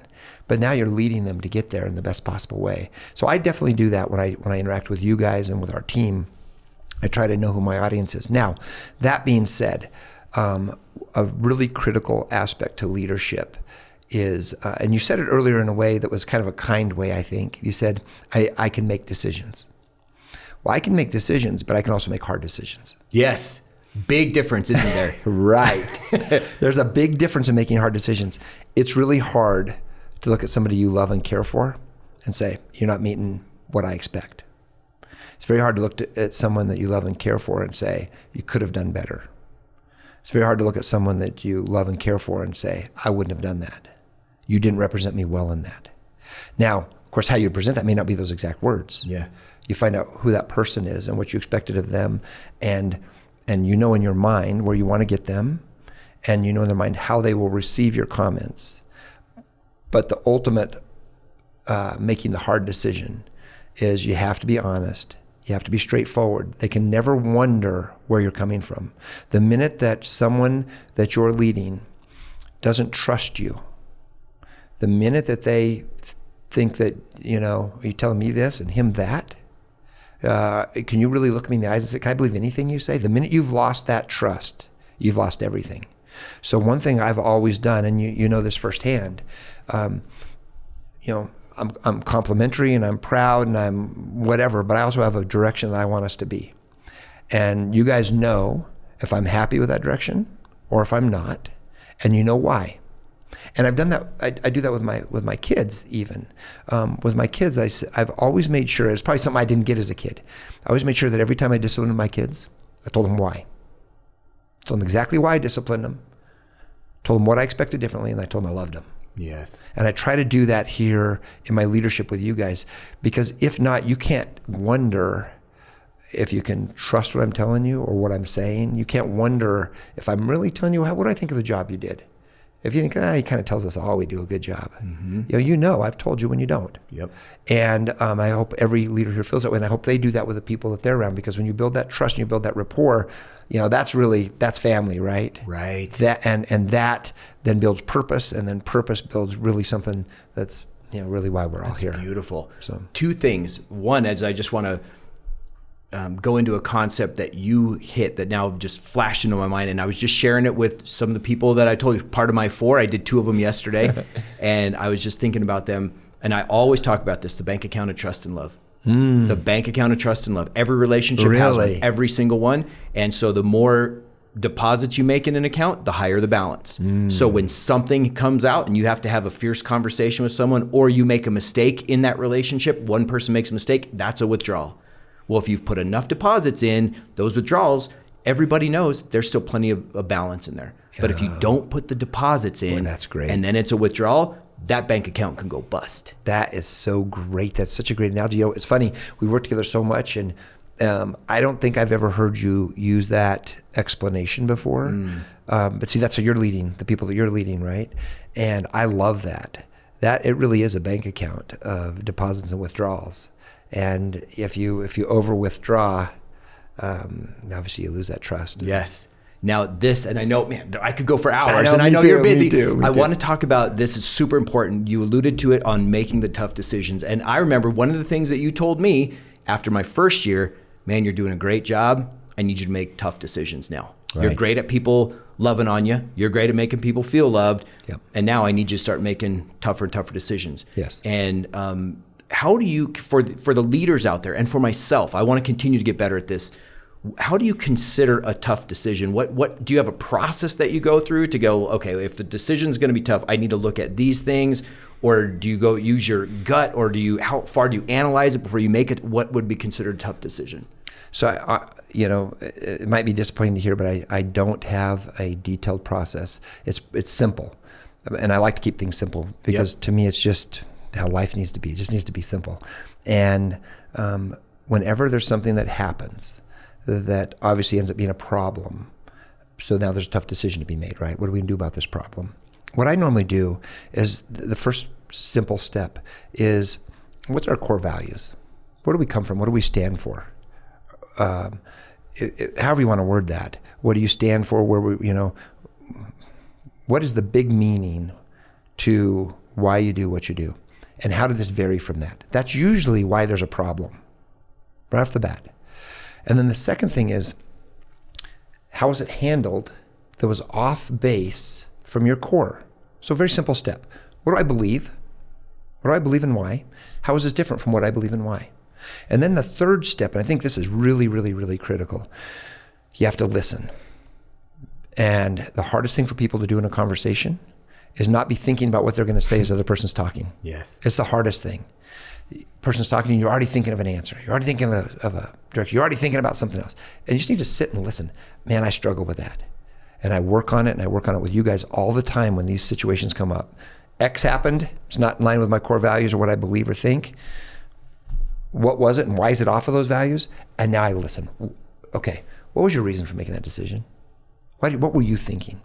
But now you're leading them to get there in the best possible way. So I definitely do that when I interact with you guys and with our team. I try to know who my audience is. Now, that being said, a really critical aspect to leadership is, and you said it earlier in a way that was kind of a kind way, I think. You said, I can make decisions. Well, I can make decisions, but I can also make hard decisions. Yes. Big difference, isn't there? Right. There's a big difference in making hard decisions. It's really hard to look at somebody you love and care for and say, you're not meeting what I expect. It's very hard to look at someone that you love and care for and say, you could have done better. It's very hard to look at someone that you love and care for and say, I wouldn't have done that. You didn't represent me well in that. Now, of course, how you present that may not be those exact words. Yeah. You find out who that person is and what you expected of them, and you know in your mind where you want to get them, and you know in their mind how they will receive your comments. But the ultimate making the hard decision is you have to be honest. You have to be straightforward. They can never wonder where you're coming from. The minute that someone that you're leading doesn't trust you, the minute that they think that, are you telling me this and him that? Can you really look me in the eyes and say, can I believe anything you say? The minute you've lost that trust, you've lost everything. So one thing I've always done, and you know this firsthand, I'm complimentary and I'm proud and I'm whatever, but I also have a direction that I want us to be. And you guys know if I'm happy with that direction or if I'm not, and you know why. And I've done that. I do that with my kids even. With my kids, I've always made sure. It's probably something I didn't get as a kid. I always made sure that every time I disciplined my kids, I told them why. I told them exactly why I disciplined them. Told them what I expected differently, and I told them I loved them. Yes. And I try to do that here in my leadership with you guys, because if not, you can't wonder if you can trust what I'm telling you or what I'm saying, you can't wonder if I'm really telling you what do I think of the job you did. If you think, he kind of tells us all we do a good job. I've told you when you don't. Yep. And I hope every leader here feels that way. And I hope they do that with the people that they're around, because when you build that trust and you build that rapport, that's family, right? Right. That and that then builds purpose, and then purpose builds really something that's really why we're all here. Beautiful. So 2 things. One, as I just want to go into a concept that you hit that now just flashed into my mind, and I was just sharing it with some of the people that I told you, part of my 4. I did 2 of them yesterday, and I was just thinking about them. And I always talk about this: the bank account of trust and love. The bank account of trust and love. Every relationship has one, every single one. And so the more deposits you make in an account, the higher the balance. So when something comes out and you have to have a fierce conversation with someone, or you make a mistake in that relationship, one person makes a mistake, that's a withdrawal. Well, if you've put enough deposits in, those withdrawals, everybody knows there's still plenty of balance in there. But if you don't put the deposits in, that's great. And then it's a withdrawal, that bank account can go bust. That is so great. That's such a great analogy. It's funny, we work together so much, and I don't think I've ever heard you use that explanation before. But see, that's how you're leading, the people that you're leading, right? And I love that. That it really is a bank account of deposits and withdrawals. And if you over withdraw, obviously you lose that trust. Yes. Now this, and I know, man, I could go for hours, and I know too, you're busy. Me too. I want to talk about this. Is super important. You alluded to it on making the tough decisions. And I remember one of the things that you told me after my first year, man, you're doing a great job. I need you to make tough decisions now. Right. You're great at people loving on you. You're great at making people feel loved. Yep. And now I need you to start making tougher and tougher decisions. Yes. And how do you, for the leaders out there and for myself, I want to continue to get better at this. How do you consider a tough decision? What do you have a process that you go through to go, okay, if the decision is going to be tough, I need to look at these things? Or do you go use your gut, or how far do you analyze it before you make it? What would be considered a tough decision? So, it might be disappointing to hear, but I don't have a detailed process. It's simple. And I like to keep things simple, because to me, it's just how life needs to be. It just needs to be simple. And whenever there's something that happens that obviously ends up being a problem, so now there's a tough decision to be made, right? What are we going to do about this problem? What I normally do is the first simple step is, what's our core values? Where do we come from? What do we stand for? However you want to word that. What do you stand for? What is the big meaning to why you do what you do? And how did this vary from that? That's usually why there's a problem, right off the bat. And then the second thing is, how was it handled that was off base from your core? So a very simple step. What do I believe? What do I believe and why? How is this different from what I believe and why? And then the third step, and I think this is really, really, really critical, you have to listen. And the hardest thing for people to do in a conversation is not be thinking about what they're going to say as the other person's talking. Yes. It's the hardest thing. Person's talking to you, you're already thinking of an answer. You're already thinking of a direction. You're already thinking about something else. And you just need to sit and listen. Man, I struggle with that. And I work on it, and I work on it with you guys all the time when these situations come up. X happened. It's not in line with my core values or what I believe or think. What was it, and why is it off of those values? And now I listen. Okay, what was your reason for making that decision? What were you thinking?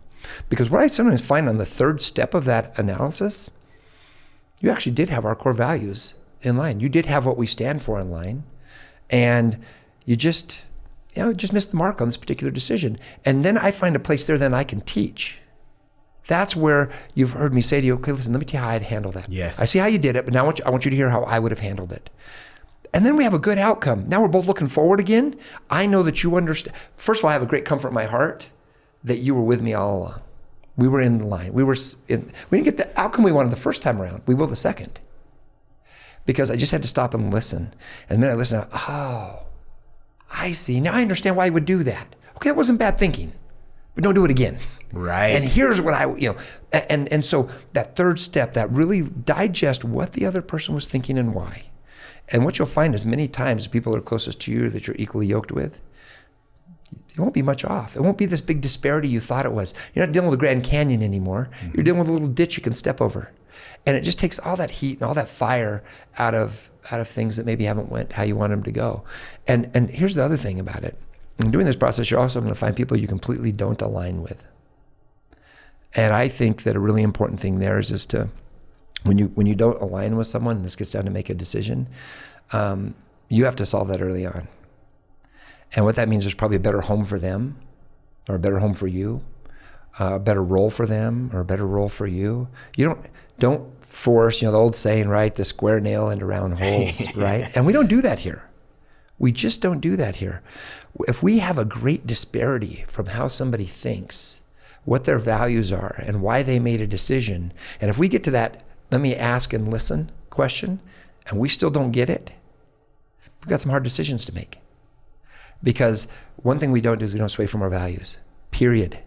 Because what I sometimes find on the third step of that analysis, you actually did have our core values in line. You did have what we stand for in line, and you just missed the mark on this particular decision. And then I find a place there then I can teach. That's where you've heard me say to you, okay, listen, let me tell you how I'd handle that. Yes. I see how you did it, but now I want you to hear how I would have handled it. And then we have a good outcome. Now we're both looking forward again. I know that you understand. First of all, I have a great comfort in my heart that you were with me all along. We were in the line. We didn't get the outcome we wanted the first time around. We will the second. Because I just had to stop and listen. And then I listened, oh, I see. Now I understand why he would do that. Okay, that wasn't bad thinking, but don't do it again. Right. And here's what and so that third step, that really digest what the other person was thinking and why. And what you'll find is many times people are closest to you that you're equally yoked with, it won't be much off. It won't be this big disparity you thought it was. You're not dealing with the Grand Canyon anymore. Mm-hmm. You're dealing with a little ditch you can step over. And it just takes all that heat and all that fire out of things that maybe haven't went how you want them to go. And here's the other thing about it. In doing this process, you're also going to find people you completely don't align with. And I think that a really important thing there is to, when you don't align with someone, and this gets down to make a decision, you have to solve that early on. And what that means is probably a better home for them, or a better home for you, a better role for them, or a better role for you. You don't force, the old saying, right, the square nail into round holes, right? And we don't do that here. We just don't do that here. If we have a great disparity from how somebody thinks, what their values are, and why they made a decision, and if we get to that, let me ask and listen question, and we still don't get it, we've got some hard decisions to make. Because one thing we don't do is we don't sway from our values, period.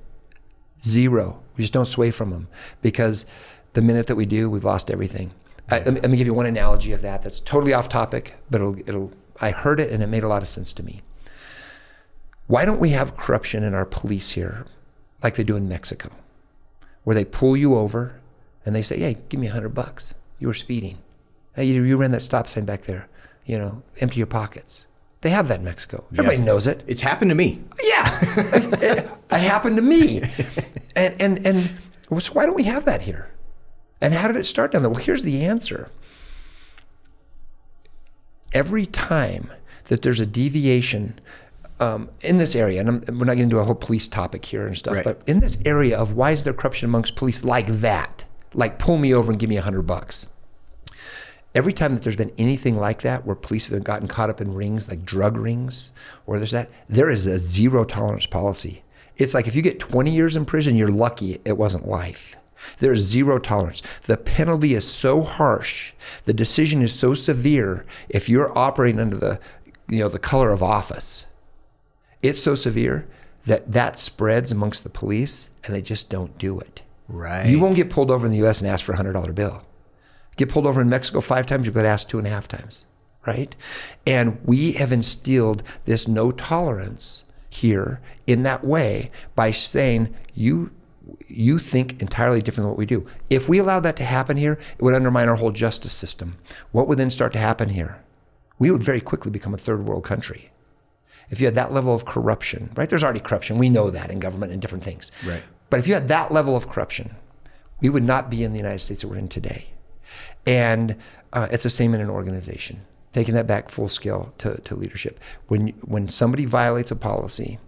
Zero. We just don't sway from them. Because the minute that we do, we've lost everything. Let me give you one analogy of that that's totally off topic, but I heard it and it made a lot of sense to me. Why don't we have corruption in our police here like they do in Mexico, where they pull you over and they say, hey, give me $100. You were speeding. Hey, you ran that stop sign back there. Empty your pockets. They have that in Mexico. Everybody knows it. It's happened to me. Yeah, it happened to me. And so why don't we have that here? And how did it start down there? Well, here's the answer. Every time that there's a deviation in this area, and we're not getting into a whole police topic here and stuff, right, but in this area of why is there corruption amongst police like that, like pull me over and give me $100. Every time that there's been anything like that, where police have gotten caught up in rings, like drug rings, or there is a zero tolerance policy. It's like if you get 20 years in prison, you're lucky it wasn't life. There's zero tolerance. The penalty is so harsh. The decision is so severe. If you're operating under the color of office, it's so severe that spreads amongst the police, and they just don't do it. Right. You won't get pulled over in the U.S. and ask for a $100 bill. Get pulled over in Mexico 5 times, you'll get asked 2.5 times, right? And we have instilled this no tolerance here in that way by saying you think entirely different than what we do. If we allowed that to happen here, it would undermine our whole justice system. What would then start to happen here? We would very quickly become a third world country. If you had that level of corruption, right? There's already corruption. We know that in government and different things. Right. But if you had that level of corruption, we would not be in the United States that we're in today. And it's the same in an organization. Taking that back full scale to leadership. When somebody violates a policy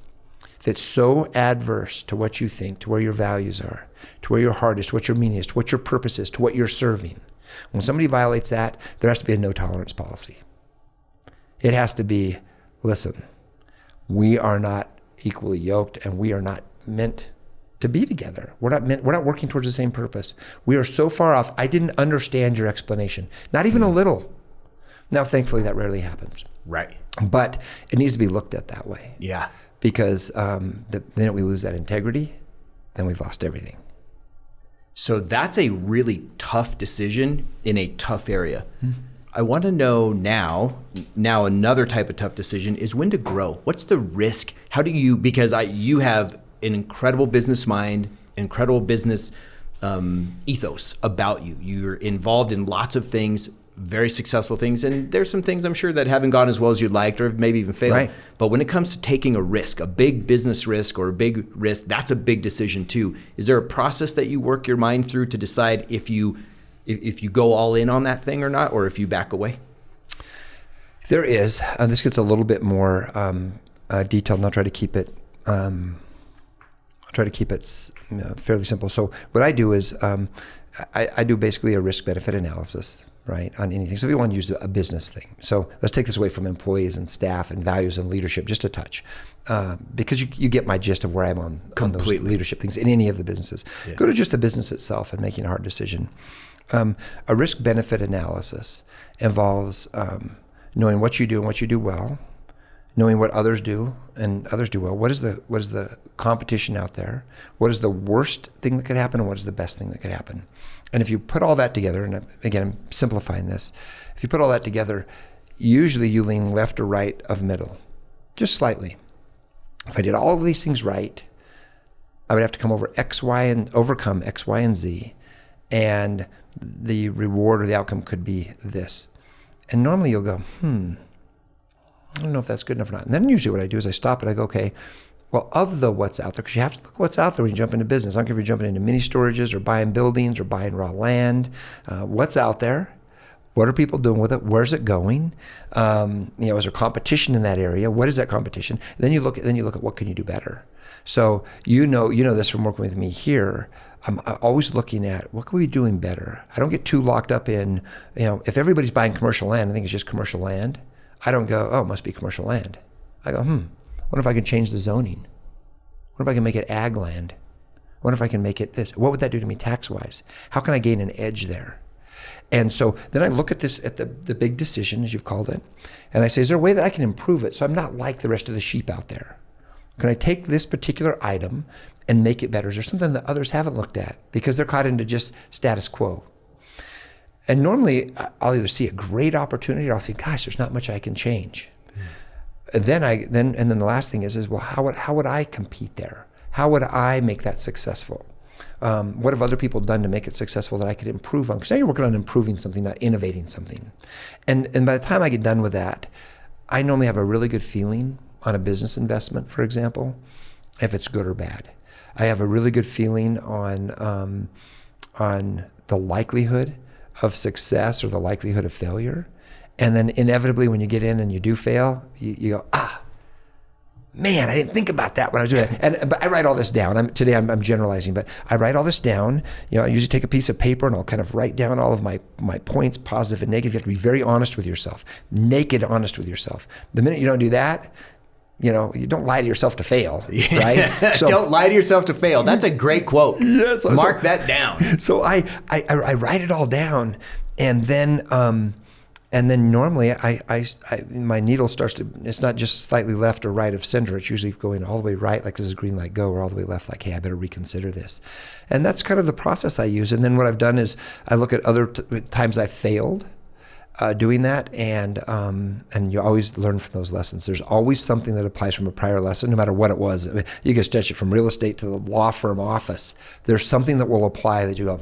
that's so adverse to what you think, to where your values are, to where your heart is, to what your meaning is, to what your purpose is, to what you're serving, when somebody violates that, there has to be a no tolerance policy. It has to be, listen, we are not equally yoked, and we are not meant to be together. We're not working towards the same purpose. We are so far off. I didn't understand your explanation. Not even a little. Now, thankfully, that rarely happens. Right. But it needs to be looked at that way. Yeah. Because the minute we lose that integrity, then we've lost everything. So that's a really tough decision in a tough area. Mm-hmm. I want to know now another type of tough decision is when to grow. What's the risk? How do you, because you have an incredible business mind, incredible business ethos about you. You're involved in lots of things, very successful things, and there's some things I'm sure that haven't gone as well as you'd liked or maybe even failed. Right. But when it comes to taking a risk, a big business risk or a big risk, that's a big decision too. Is there a process that you work your mind through to decide if you go all in on that thing or not, or if you back away? There is. This gets a little bit more detailed, and I'll try to keep it fairly simple. So what I do is I do basically a risk-benefit analysis, right, on anything. So if you want to use a business thing. So let's take this away from employees and staff and values and leadership, just a touch, because you get my gist of where I'm on those leadership things in any of the businesses. Yes. Go to just the business itself and making a hard decision. A risk-benefit analysis involves knowing what you do and what you do well, knowing what others do and others do well. What is the competition out there? What is the worst thing that could happen, and what is the best thing that could happen? And if you put all that together, and again, I'm simplifying this, if you put all that together, usually you lean left or right of middle, just slightly. If I did all of these things right, I would have to overcome X, Y, and Z, and the reward or the outcome could be this. And normally you'll go, I don't know if that's good enough or not. And then usually what I do is I stop and I go, okay, well, of the what's out there, because you have to look what's out there when you jump into business. I don't care if you're jumping into mini storages or buying buildings or buying raw land. What's out there? What are people doing with it? Where's it going? Is there competition in that area? What is that competition? Then you look at what can you do better. So you know this from working with me here. I'm always looking at what can we be doing better. I don't get too locked up in, if everybody's buying commercial land, I think it's just commercial land. I don't go, oh, it must be commercial land. I go, what if I could change the zoning? What if I can make it ag land? What if I can make it this? What would that do to me tax-wise? How can I gain an edge there? And so then I look at this, at the big decision, as you've called it, and I say, is there a way that I can improve it so I'm not like the rest of the sheep out there? Can I take this particular item and make it better? Is there something that others haven't looked at because they're caught into just status quo? And normally I'll either see a great opportunity or I'll think, gosh, there's not much I can change. And then the last thing is well, how would I compete there? How would I make that successful? What have other people done to make it successful that I could improve on? Because now you're working on improving something, not innovating something. And by the time I get done with that, I normally have a really good feeling on a business investment, for example, if it's good or bad. I have a really good feeling on the likelihood of success or the likelihood of failure. And then inevitably when you get in and you do fail, you go, man, I didn't think about that when I was doing it. But I write all this down. Today I'm generalizing, but I write all this down. I usually take a piece of paper and I'll kind of write down all of my points, positive and negative. You have to be very honest with yourself, naked honest with yourself. The minute you don't do that, you don't lie to yourself to fail, right? So, don't lie to yourself to fail. That's a great quote. Yes, Mark that down. So I write it all down, and then normally my needle starts to. It's not just slightly left or right of center. It's usually going all the way right, like this is green light go, or all the way left, like hey, I better reconsider this. And that's kind of the process I use. And then what I've done is I look at other times I've failed. Doing that, and you always learn from those lessons. There's always something that applies from a prior lesson, no matter what it was. I mean, you can stretch it from real estate to the law firm office. There's something that will apply that you go,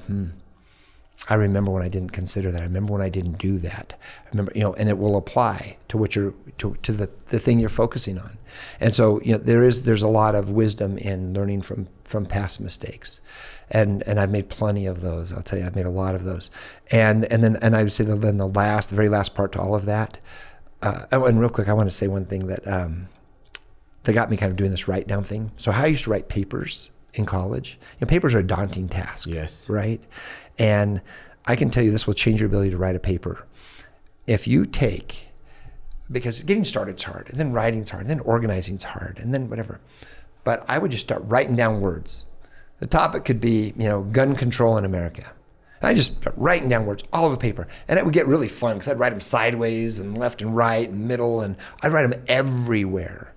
I remember when I didn't consider that. I remember when I didn't do that. I remember, and it will apply to what you're to the thing you're focusing on. And so, there's a lot of wisdom in learning from past mistakes. And I've made plenty of those. I'll tell you, I've made a lot of those. And I would say then the very last part to all of that. And real quick, I want to say one thing that got me kind of doing this write down thing. So how I used to write papers in college. Papers are a daunting task. Yes. Right. And I can tell you this will change your ability to write a paper. If you because getting started is hard, and then writing's hard, and then organizing's hard, and then whatever. But I would just start writing down words. The topic could be, gun control in America. And I just start writing down words all over paper. And it would get really fun because I'd write them sideways and left and right and middle, and I'd write them everywhere.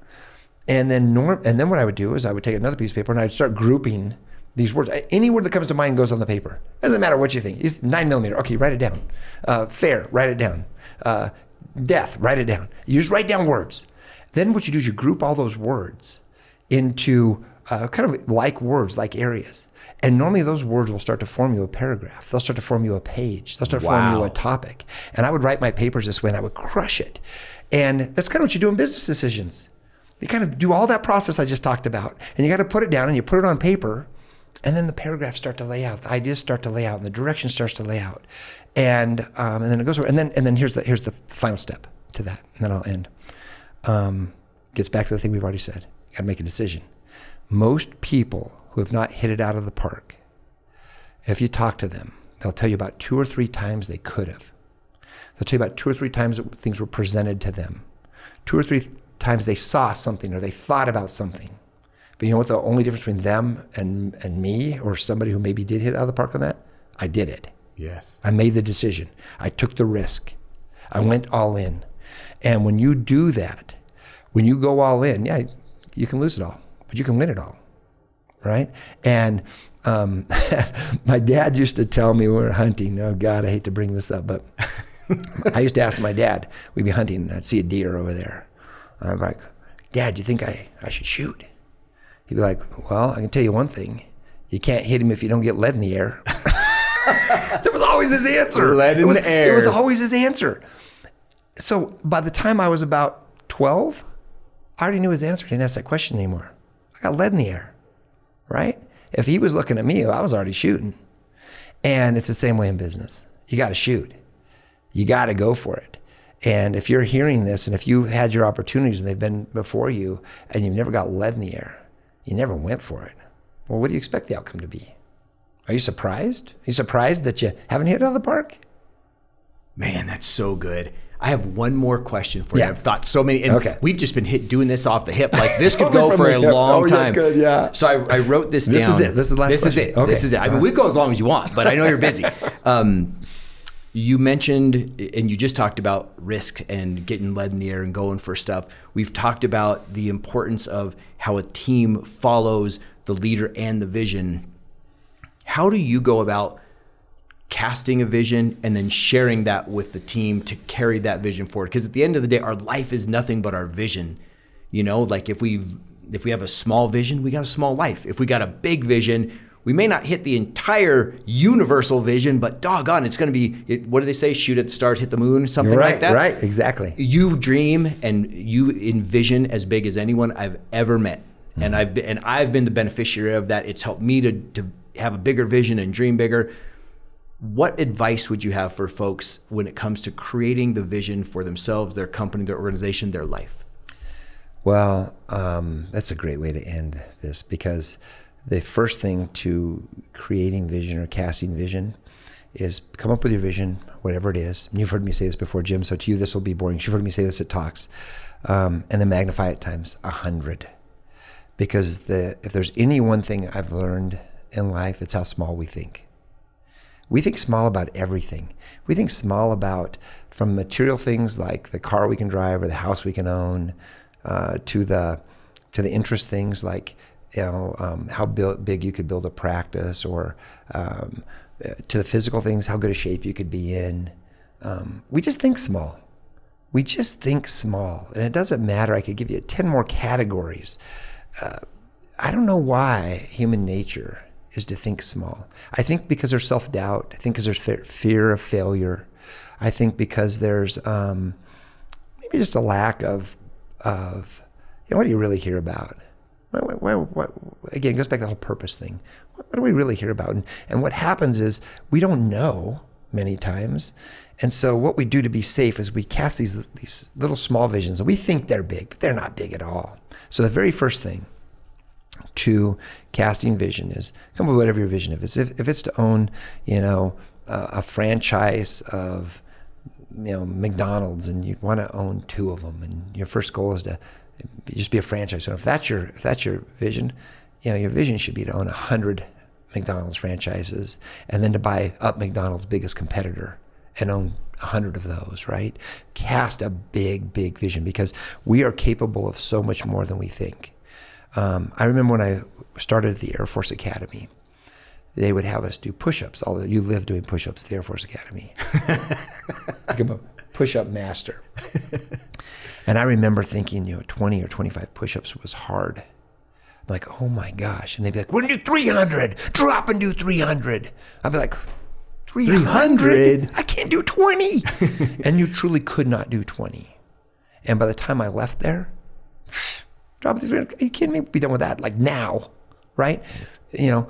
And then what I would do is I would take another piece of paper and I'd start grouping these words. Any word that comes to mind goes on the paper. Doesn't matter what you think. It's 9mm. Okay, write it down. Fair, write it down. Death, write it down. You just write down words. Then what you do is you group all those words into kind of like words, like areas. And normally those words will start to form you a paragraph. They'll start to form you a page. They'll start to form you a topic. And I would write my papers this way and I would crush it. And that's kind of what you do in business decisions. You kind of do all that process I just talked about. And you got to put it down and you put it on paper. And then the paragraphs start to lay out. The ideas start to lay out and the direction starts to lay out. And then it goes over. And then here's the final step to that. And then I'll end. Gets back to the thing we've already said. You got to make a decision. Most people who have not hit it out of the park, if you talk to them, they'll tell you about 2 or 3 times they could have. They'll tell you about 2 or 3 times that things were presented to them. 2 or 3 times they saw something or they thought about something. But you know what the only difference between them and me or somebody who maybe did hit it out of the park on that? I did it. Yes. I made the decision. I took the risk. I went all in. And when you do that, when you go all in, yeah, you can lose it all, but you can win it all, right? And my dad used to tell me when we were hunting, oh God, I hate to bring this up, but I used to ask my dad, we'd be hunting and I'd see a deer over there. I'm like, Dad, do you think I should shoot? He'd be like, well, I can tell you one thing. You can't hit him if you don't get lead in the air. That was always his answer. Lead in the air. It was always his answer. So by the time I was about 12, I already knew his answer. I didn't ask that question anymore. I got lead in the air, right? If he was looking at me, I was already shooting. And it's the same way in business. You got to shoot. You got to go for it. And if you're hearing this, and if you've had your opportunities and they've been before you, and you've never got lead in the air, you never went for it, well, what do you expect the outcome to be? Are you surprised? Are you surprised that you haven't hit it out of the park? Man, that's so good. I have one more question for you. Yeah. I've thought so many, and we've just been doing this off the hip. Like this could go for a long time. Good, yeah. So I wrote this down. This is it. This is the last This question. is it. Okay. This is it. I mean, we go as long as you want, but I know you're busy. You mentioned, and you just talked about risk and getting lead in the air and going for stuff. We've talked about the importance of how a team follows the leader and the vision. How do you go about casting a vision and then sharing that with the team to carry that vision forward? Because at the end of the day, our life is nothing but our vision. You know, like if we have a small vision, we got a small life. If we got a big vision, we may not hit the entire universal vision, but doggone, it's going to be, what do they say? Shoot at the stars, hit the moon, something like that. Right, exactly. You dream and you envision as big as anyone I've ever met. And I've been the beneficiary of that. It's helped me to have a bigger vision and dream bigger. What advice would you have for folks when it comes to creating the vision for themselves, their company, their organization, their life? Well, that's a great way to end this, because the first thing to creating vision or casting vision is come up with your vision, whatever it is. And you've heard me say this before, Jim, so to you this will be boring. You've heard me say this at talks. And then magnify it times 100. Because if there's any one thing I've learned in life, it's how small we think. We think small about everything. We think small about, from material things like the car we can drive or the house we can own, to the interest things like, you know, how big you could build a practice, or to the physical things, how good a shape you could be in. We just think small. We just think small, and it doesn't matter. I could give you 10 more categories. I don't know why human nature is to think small. I think because there's self-doubt. I think because there's fear of failure. I think because there's maybe just a lack of you know, what do you really hear about? What, again, it goes back to the whole purpose thing. What do we really hear about? And what happens is we don't know many times. And so what we do to be safe is we cast these little small visions, and we think they're big, but they're not big at all. So the very first thing to casting vision is come up with whatever your vision is. If it's to own, you know, a franchise of, you know, McDonald's, and you want to own 2 of them, and your first goal is to just be a franchise. So if that's your vision, you know, your vision should be to own 100 McDonald's franchises, and then to buy up McDonald's biggest competitor and own 100 of those, right? Cast a big, big vision, because we are capable of so much more than we think. I remember when I started at the Air Force Academy, they would have us do push-ups. Although you live doing push-ups at the Air Force Academy. I'm a push-up master. And I remember thinking, you know, 20 or 25 push-ups was hard. I'm like, oh my gosh. And they'd be like, we're gonna do 300. Drop and do 300. I'd be like, 300? I can't do 20. And you truly could not do 20. And by the time I left there, drop it to 300. Are you kidding me? Be done with that, like now, right? You know,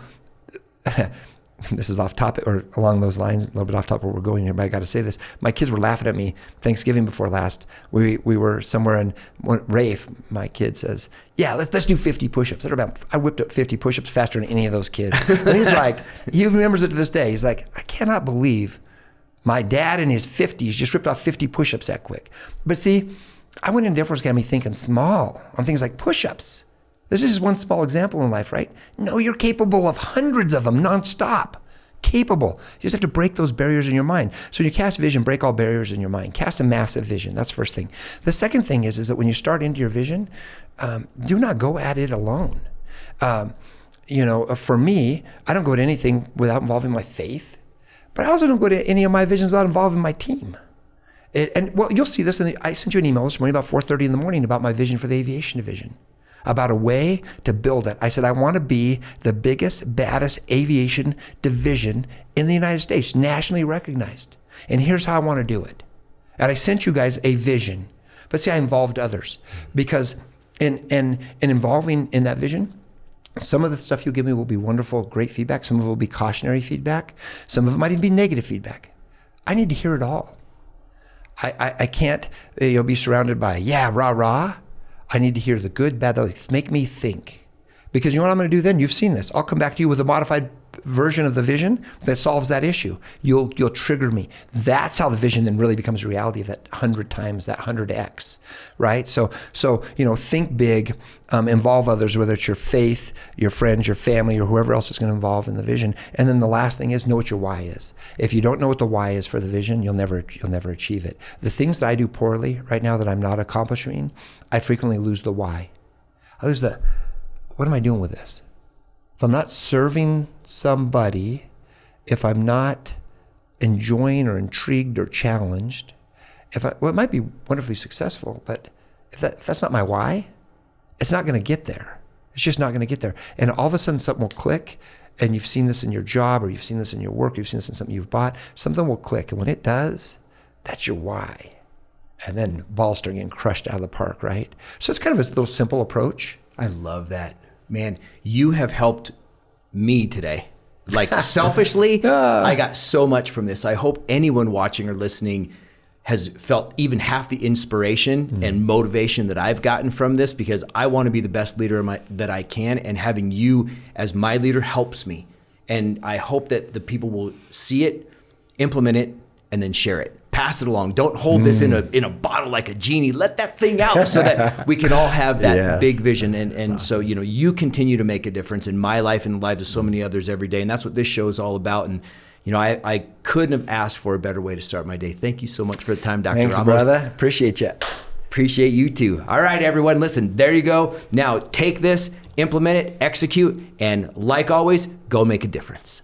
this is off topic, or along those lines, a little bit off topic where we're going here, but I got to say this. My kids were laughing at me Thanksgiving before last. We were somewhere, and Rafe, my kid, says, yeah, let's do 50 push-ups. I whipped up 50 push-ups faster than any of those kids. And he's like, he remembers it to this day. He's like, I cannot believe my dad in his 50s just ripped off 50 push-ups that quick. But see, I went into the Air Force Academy thinking small on things like push-ups. This is just one small example in life, right? No, you're capable of hundreds of them nonstop. Capable. You just have to break those barriers in your mind. So when you cast vision, break all barriers in your mind. Cast a massive vision. That's the first thing. The second thing is that when you start into your vision, do not go at it alone. You know, for me, I don't go to anything without involving my faith, but I also don't go to any of my visions without involving my team. Well, you'll see this. I sent you an email this morning about 4:30 in the morning about my vision for the aviation division, about a way to build it. I said, I want to be the biggest, baddest aviation division in the United States, nationally recognized. And here's how I want to do it. And I sent you guys a vision. But see, I involved others because in involving in that vision, some of the stuff you give me will be wonderful, great feedback. Some of it will be cautionary feedback. Some of it might even be negative feedback. I need to hear it all. I can't be surrounded by, rah, rah. I need to hear the good, bad, make me think. Because you know what I'm going to do then? You've seen this. I'll come back to you with a modified version of the vision that solves that issue. You'll trigger me. That's how the vision then really becomes a reality of that 100 times, that 100x, right? So think big, involve others, whether it's your faith, your friends, your family, or whoever else is going to involve in the vision. And then the last thing is know what your why is. If you don't know what the why is for the vision, you'll never achieve it. The things that I do poorly right now that I'm not accomplishing, I frequently lose the why. I lose what am I doing with this? If I'm not serving somebody, if I'm not enjoying or intrigued or challenged, it might be wonderfully successful, but if that's not my why, it's not going to get there. It's just not going to get there. And all of a sudden something will click, and you've seen this in your job, or you've seen this in your work, or you've seen this in something you've bought, something will click. And when it does, that's your why. And then balls start getting crushed out of the park, right? So it's kind of a little simple approach. I love that. Man, you have helped me today. Like selfishly, I got so much from this. I hope anyone watching or listening has felt even half the inspiration and motivation that I've gotten from this, because I want to be the best leader that I can, and having you as my leader helps me. And I hope that the people will see it, implement it, and then share it. Pass it along. Don't hold this in a bottle like a genie. Let that thing out so that we can all have that big vision. And awesome. So, you continue to make a difference in my life and the lives of so many others every day. And that's what this show is all about. And, I couldn't have asked for a better way to start my day. Thank you so much for the time, Dr. Thanks, Ramos. brother. Appreciate you. Appreciate you too. All right, everyone. Listen, there you go. Now take this, implement it, execute, and like always, go make a difference.